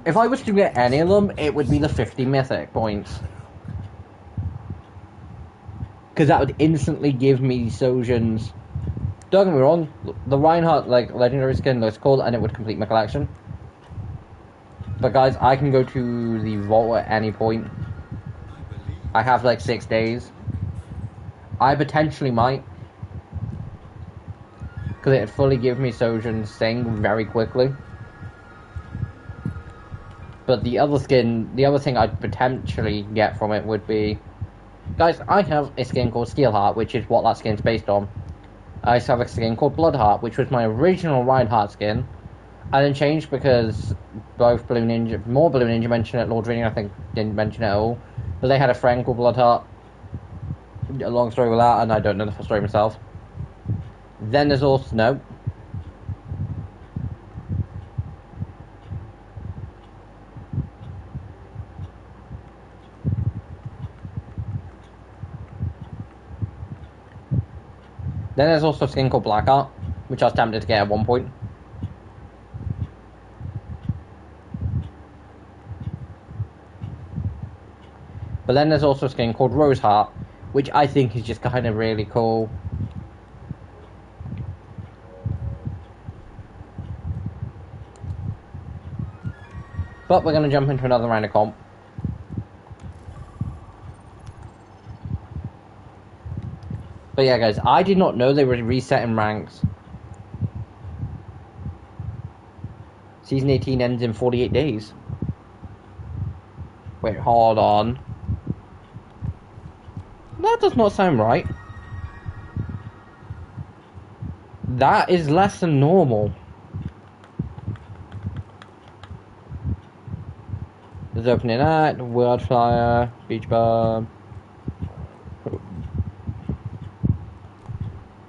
If I was to get any of them, it would be the 50 mythic points. Because that would instantly give me Sojin's... Don't get me wrong, the Reinhardt, like, legendary skin looks cool, and it would complete my collection. But guys, I can go to the vault at any point. I have like 6 days. I potentially might. Because it'd fully give me Sojin's thing very quickly. But the other thing I'd potentially get from it would be... Guys, I have a skin called Steelheart, which is what that skin's based on. I also have a skin called Bloodheart, which was my original Reinhardt skin. I didn't change because both Blue Ninja, more Blue Ninja mentioned it, Lord Ring I think didn't mention it at all. But they had a friend called Bloodheart. A long story with that, and I don't know the story myself. Then there's also no. Then there's also a skin called Blackheart, which I was tempted to get at one point. But then there's also a skin called Roseheart, which I think is just kind of really cool. But we're going to jump into another round of comp. But yeah, guys, I did not know they were resetting ranks. Season 18 ends in 48 days. Wait, hold on. That does not sound right. That is less than normal. There's opening act, wildfire, beach bar.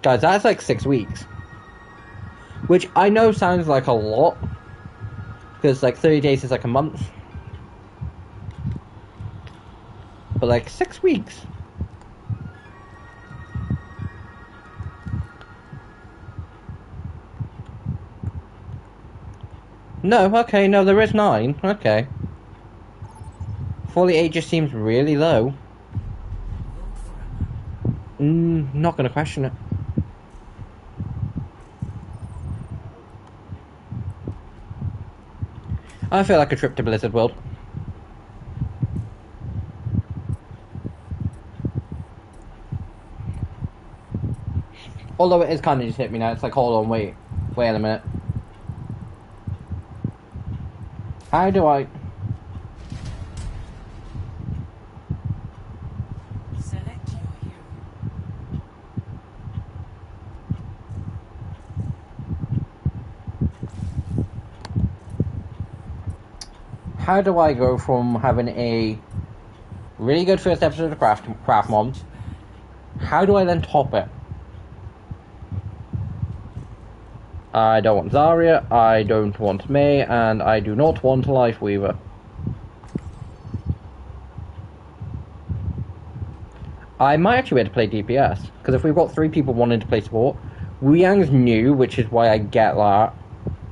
Guys, that's like 6 weeks. Which I know sounds like a lot. Because like 30 days is like a month. But like 6 weeks. No, okay, no, there is 9. Okay. 48 just seems really low. Not gonna question it. I feel like a trip to Blizzard World. Although it is kind of just hit me now. It's like, hold on, wait a minute. How do I... Select your hero. How do I go from having a really good first episode of Craft Mom? How do I then top it? I don't want Zarya, I don't want May, and I do not want Lifeweaver. I might actually be able to play DPS, because if we've got 3 people wanting to play support, Wu Yang's new, which is why I get that.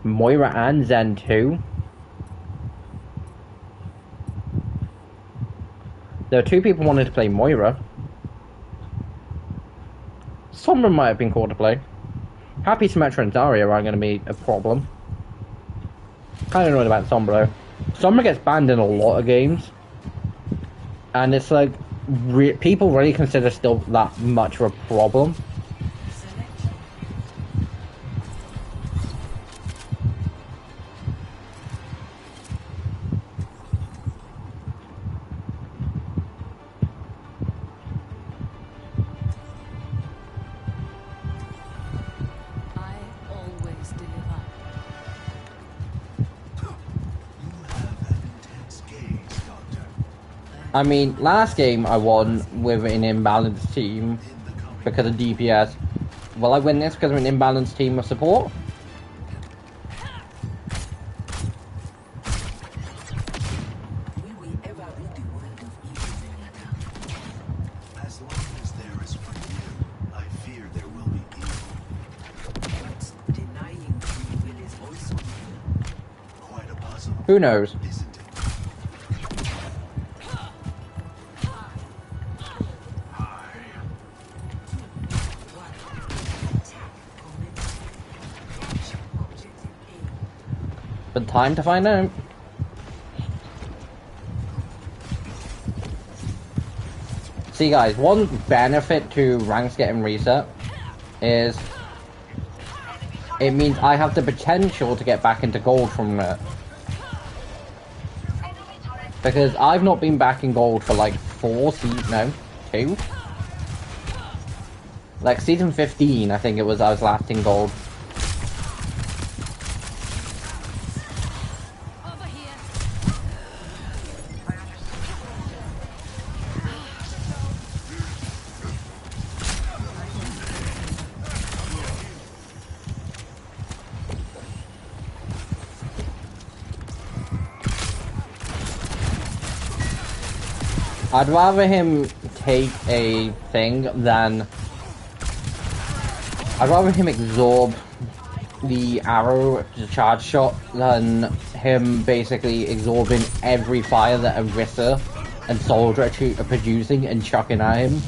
Moira and Zen too. There are 2 people wanting to play Moira. Sombra might have been called to play. Happy Symmetra and Zarya aren't going to be a problem. Kind of annoyed about Sombra. Sombra gets banned in a lot of games. And it's like, people really consider still that much of a problem. I always deliver. You have an intense gaze, Doctor. I mean, last game I won with an imbalanced team because of DPS. Will I win this because of an imbalanced team of support? As long as there is for you, I fear there will be evil. Denying free will is also evil. Quite a puzzle, Who knows? isn't it? But time to find out. See guys, one benefit to ranks getting reset is it means I have the potential to get back into gold from it. Because I've not been back in gold for like 2. Like season 15 I think it was I was last in gold. I'd rather him take a thing than... I'd rather him absorb the arrow, the charge shot, than him basically absorbing every fire that Arissa and Soldier are producing and chucking at him.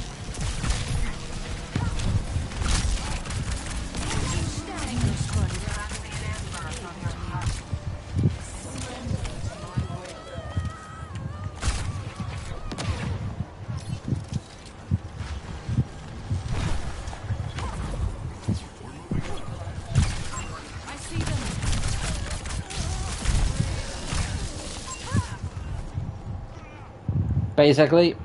I see them. Basically,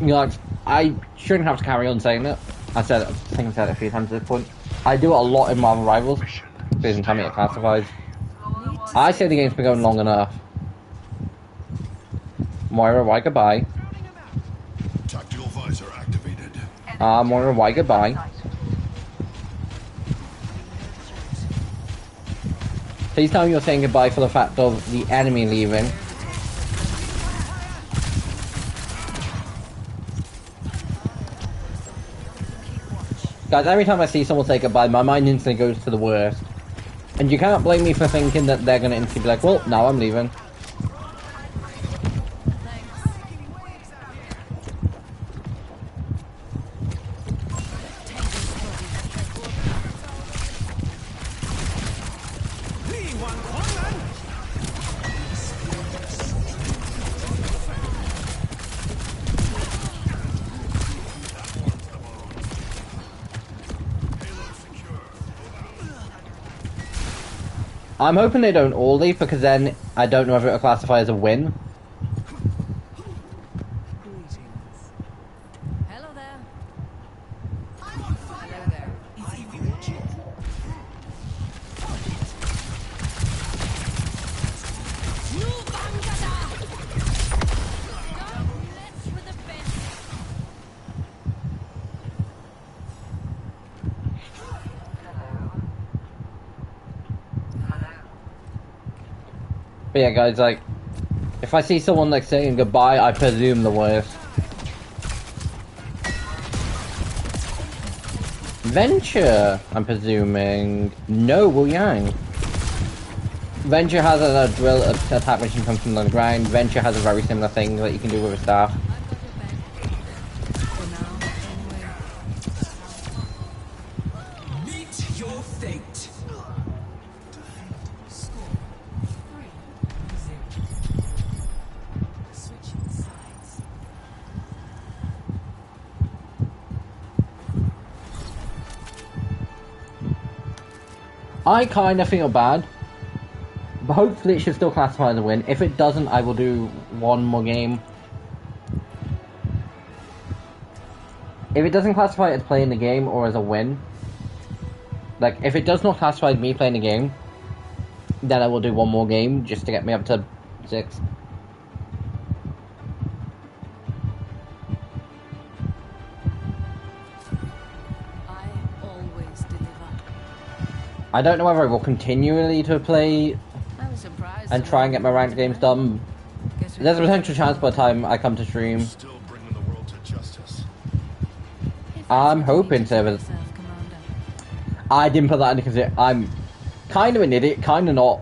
you know, like, I shouldn't have to carry on saying it. I think I've said it a few times at this point. I do it a lot in Marvel Rivals. Doesn't tell me it classifies. I say the game's been going long enough. Moira, why goodbye? Tactical visor activated. Moira, why goodbye? Please tell me you're saying goodbye for the fact of the enemy leaving. Guys, every time I see someone say goodbye, my mind instantly goes to the worst. And you can't blame me for thinking that they're gonna instantly be like, well, now I'm leaving. I'm hoping they don't all leave, because then I don't know if it'll classify as a win. Hello there. But yeah, guys, like, if I see someone, like, saying goodbye, I presume the worst. Venture, I'm presuming. No, Wu Yang. Venture has a drill attack machine comes from the ground. Venture has a very similar thing that you can do with a staff. Meet your fate. Score 3-0. Switching sides. I kind of feel bad, but hopefully it should still classify as a win. If it doesn't, I will do one more game. If it doesn't classify as playing the game or as a win, like, if it does not classify as me playing the game, then I will do one more game just to get me up to 6. I always deliver. I don't know whether I will continually to play I was surprised. and try and get my ranked games done. Guess we There's a potential chance by the time I come to stream. Still bringing the world to justice. I'm hoping to, but Yourself, Commander. I didn't put that into consideration. I'm kind of an idiot, kind of not.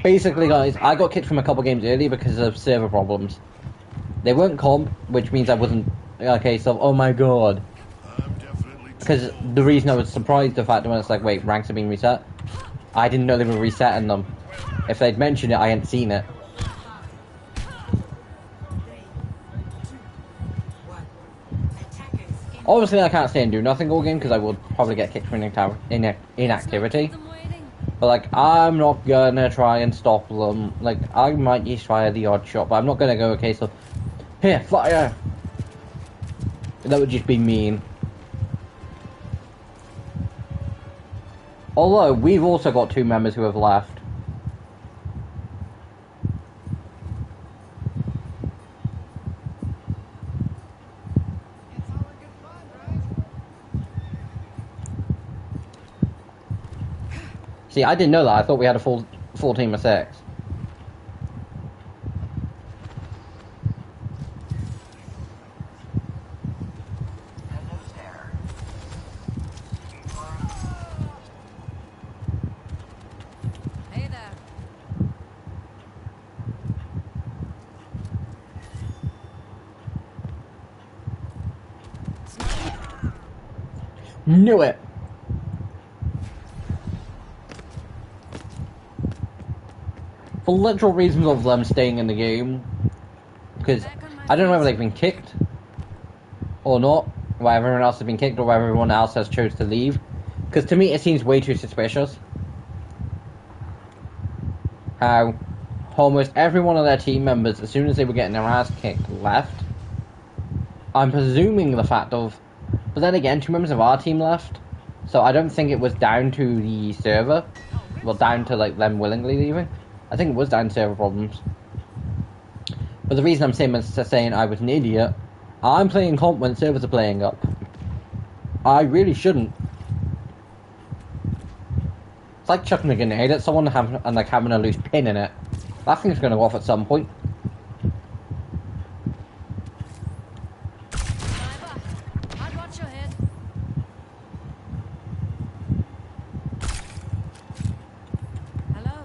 Basically, guys, I got kicked from a couple games early because of server problems. They weren't comp, which means I wasn't a case of, oh my god. I'm definitely Because the reason I was surprised the fact that when it's like, wait, ranks are being reset, I didn't know they were resetting them. If they'd mentioned it, I hadn't seen it. Obviously, I can't stay and do nothing all game because I will probably get kicked for inactivity. Them waiting. But like, I'm not gonna try and stop them. Like, I might just try the odd shot, but I'm not gonna go a case of, here, fire. That would just be mean. Although we've also got 2 members who have left. See, I didn't know that. I thought we had a full team of 6. Knew it. For literal reasons of them staying in the game, because I don't know whether they've been kicked or not, whether everyone else has been kicked or whether everyone else has chose to leave. Because to me, it seems way too suspicious how almost every one of their team members, as soon as they were getting their ass kicked, left. I'm presuming the fact of, but then again, 2 members of our team left, so I don't think it was down to the server, well, down to like them willingly leaving. I think it was down to server problems. But the reason I'm saying I was an idiot, I'm playing comp when servers are playing up. I really shouldn't. It's like chucking a grenade at someone and like having a loose pin in it. That thing's going to go off at some point. I'd watch your head. Hello.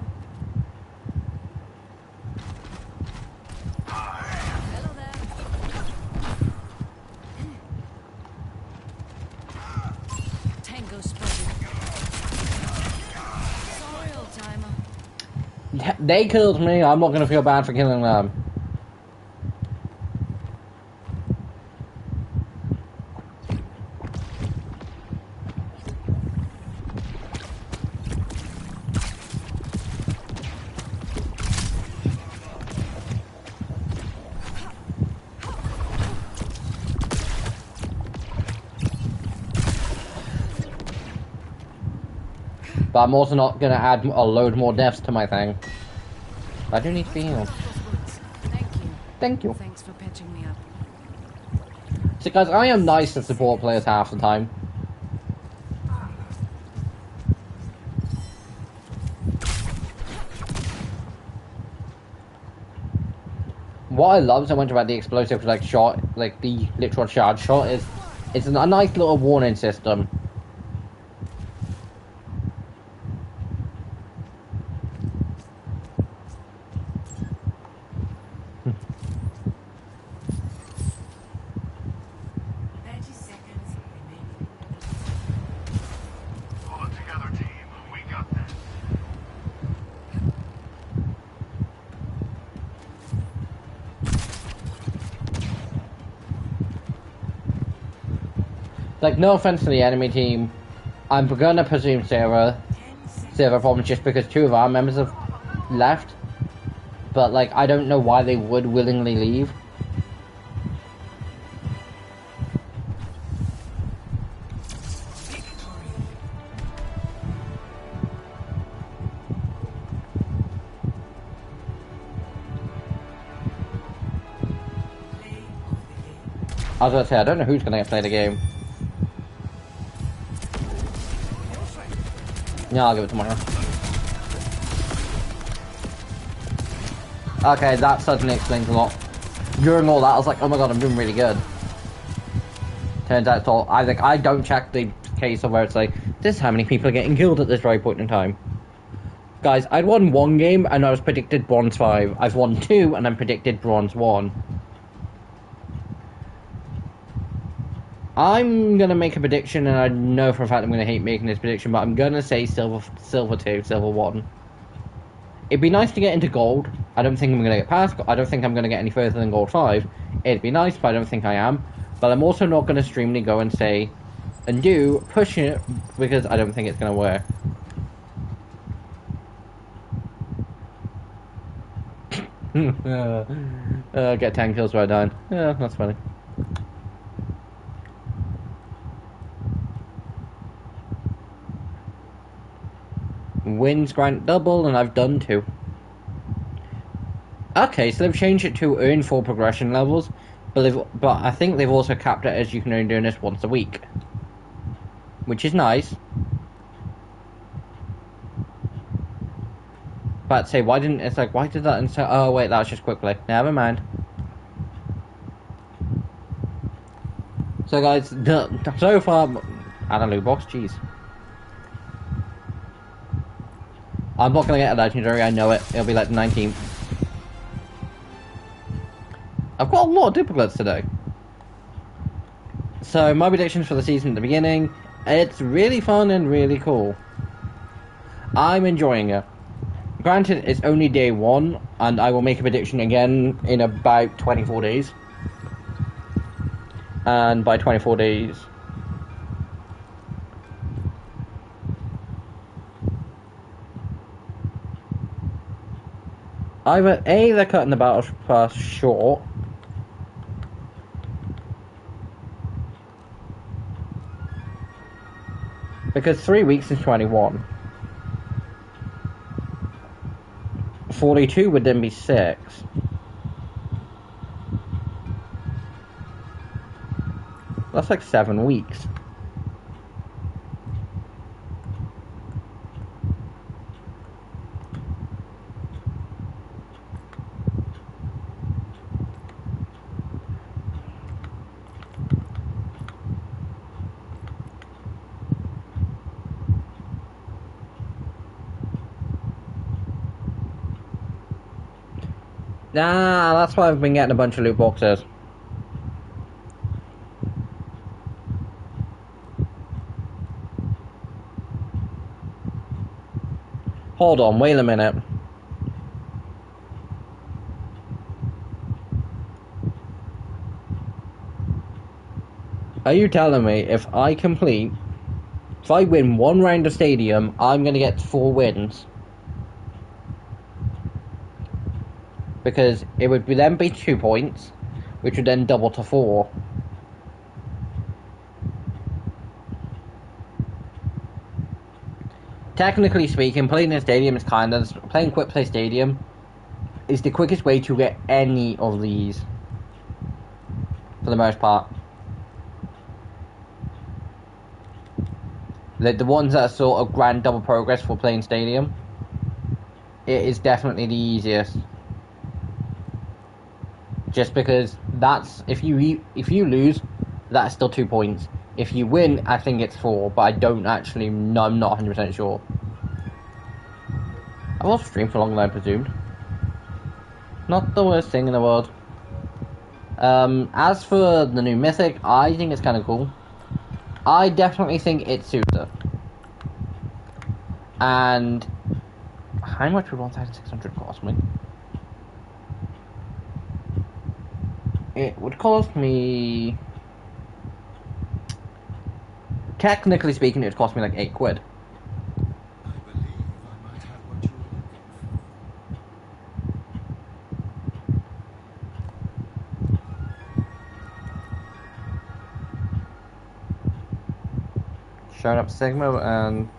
Hello there. Tango spotted. Sorry, old timer. They killed me, I'm not going to feel bad for killing them. But I'm also not going to add a load more deaths to my thing. I do need to be healed. Thank you. Thank you. Thanks for patching me up. See guys, I am nice to support players half the time. What I love so much about the explosive like shot, like the literal charge shot, is it's a nice little warning system. Pull it together, team. We got this. Like, no offense to the enemy team, I'm gonna presume server problems just because 2 of our members have left. But like, I don't know why they would willingly leave. I was gonna say, I don't know who's gonna play the game. Yeah, I'll give it tomorrow. Okay, that suddenly explains a lot. During all that, I was like, oh my god, I'm doing really good. Turns out it's all, I don't check the case of where it's like, this is how many people are getting killed at this very point in time. Guys, I'd won 1 game and I was predicted bronze 5. I've won 2 and I'm predicted bronze 1. I'm gonna make a prediction, and I know for a fact I'm gonna hate making this prediction, but I'm gonna say silver 2, silver 1. It'd be nice to get into gold. I don't think I'm gonna get past. I don't think I'm gonna get any further than gold 5. It'd be nice, but I don't think I am. But I'm also not gonna extremely go and say and do push it because I don't think it's gonna work. Get 10 kills by dying. Yeah, that's funny. Wins grant double, and I've done 2. Okay, so they've changed it to earn 4 progression levels, but I think they've also capped it as you can only do this once a week, which is nice. But say, why did that insert? Oh wait, that was just quick play. Never mind. So guys, so far, add a loot box. Jeez. I'm not gonna get a legendary, I know it. It'll be like the 19th. I've got a lot of duplicates today. So, my predictions for the season at the beginning, It's really fun and really cool. I'm enjoying it. Granted, it's only day one, and I will make a prediction again in about 24 days. And by 24 days... either A, they're cutting the battle pass short, because 3 weeks is 21. 42 would then be 6. That's like 7 weeks. Nah, that's why I've been getting a bunch of loot boxes. Hold on, wait a minute. Are you telling me if I win one round of stadium, I'm gonna get 4 wins? Because it would then be 2 points, which would then double to 4. Technically speaking, playing in stadium is playing quick play stadium is the quickest way to get any of these, for the most part. The ones that are sort of grand double progress for playing stadium, it is definitely the easiest. Just because that's if you lose, that's still 2 points. If you win, I think it's 4, but I'm not 100% sure. I will stream for longer than I presumed. Not the worst thing in the world. As for the new mythic, I think it's kind of cool. I definitely think it suits her. And how much would 1,600 cost me? It would cost me... technically speaking, it would cost me like 8 quid. I believe I might have what you were looking for. Showing up Sigma and...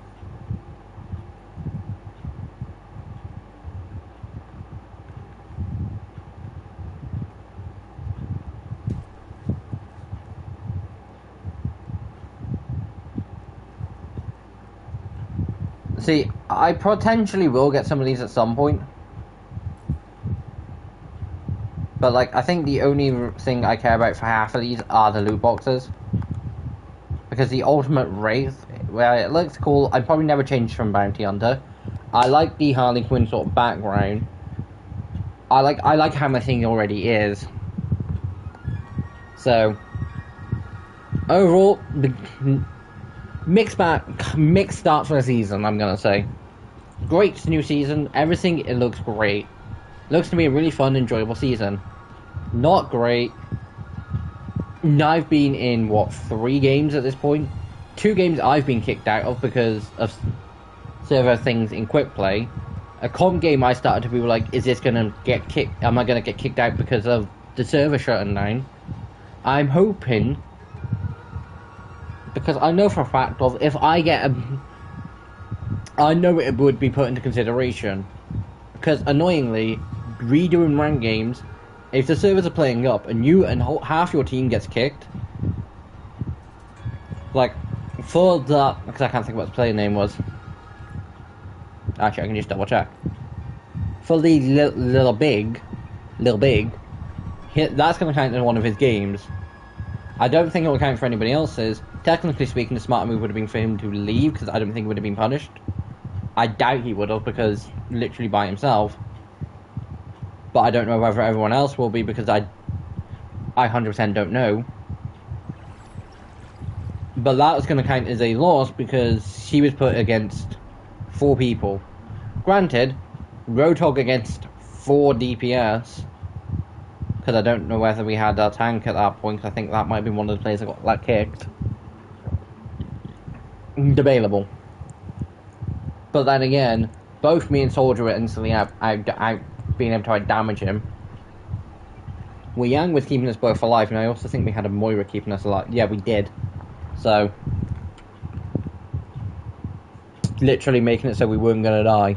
see, I potentially will get some of these at some point. But, like, I think the only thing I care about for half of these are the loot boxes. Because the ultimate Wraith, well, it looks cool. I'd probably never change from Bounty Hunter. I like the Harley Quinn sort of background. I like how my thing already is. So, overall, the mixed start for the season, I'm gonna say. Great new season, everything, it looks great. Looks to be a really fun, enjoyable season. Not great. I've been in, 3 games at this point? 2 games I've been kicked out of because of server things in quick play. A comp game I started to be like, is this gonna get kicked? Am I gonna get kicked out because of the server shutting down? I'm hoping, because I know for a fact of if I get I know it would be put into consideration. Because annoyingly, redoing ranked games, if the servers are playing up and half your team gets kicked, like for that, because I can't think what the player name was. Actually, I can just double check. For the little big, that's going to count as one of his games. I don't think it will count for anybody else's. Technically speaking, the smarter move would have been for him to leave, because I don't think he would have been punished. I doubt he would have, because literally by himself. But I don't know whether everyone else will be, because I 100% don't know. But that was going to count as a loss because she was put against 4 people. Granted, Roadhog against 4 DPS, because I don't know whether we had a tank at that point, because I think that might be one of the players that got that kicked. Debatable. But then again, both me and Soldier were instantly out being able to out-damage him. Wei Yang was keeping us both alive, and I also think we had a Moira keeping us alive. Yeah, we did. So, literally making it so we weren't going to die.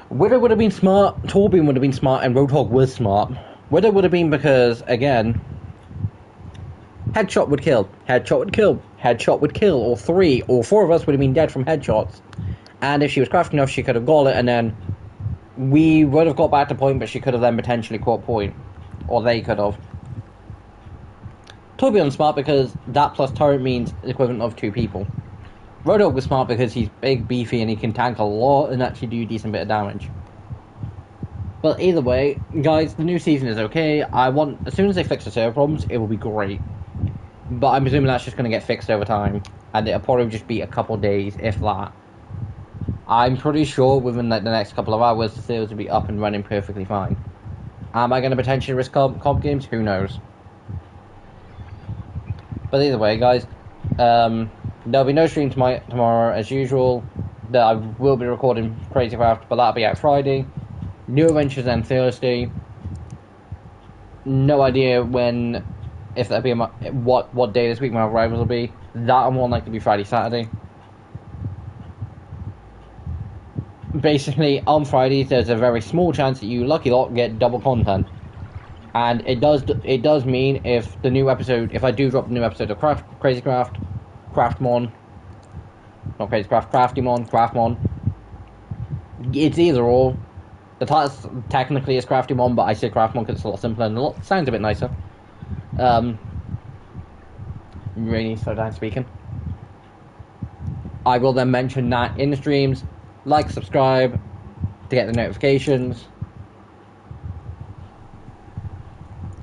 Widow would have been smart, Torbjorn would have been smart, and Roadhog was smart. Widow would have been because, again, headshot would kill, headshot would kill, headshot would kill, or 3 or 4 of us would have been dead from headshots. And if she was crafty enough, she could have got it, and then we would have got back to point, but she could have then potentially caught point. Or they could have. Torbjorn's smart because that plus turret means the equivalent of 2 people. Roadhog was smart because he's big, beefy, and he can tank a lot and actually do a decent bit of damage. But either way, guys, the new season is okay. As soon as they fix the server problems, it will be great. But I'm assuming that's just going to get fixed over time. And it'll probably just be a couple days, if that. I'm pretty sure within the next couple of hours, the servers will be up and running perfectly fine. Am I going to potentially risk comp games? Who knows? But either way, guys, there'll be no stream tomorrow as usual. I will be recording Crazy Craft, but that'll be out Friday. New Adventures then Thursday. No idea if that'll be what day this week my arrivals will be. That'll more likely be Friday, Saturday. Basically, on Fridays, there's a very small chance that you lucky lot get double content. And it does mean if I do drop the new episode of Craftymon, it's either or. The title technically is Craftymon, but I say Craftmon because it's a lot simpler and sounds a bit nicer. Really slow down speaking. I will then mention that in the streams. Like, subscribe to get the notifications.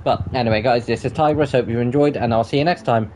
But anyway, guys, this is Tigress. Hope you enjoyed, and I'll see you next time.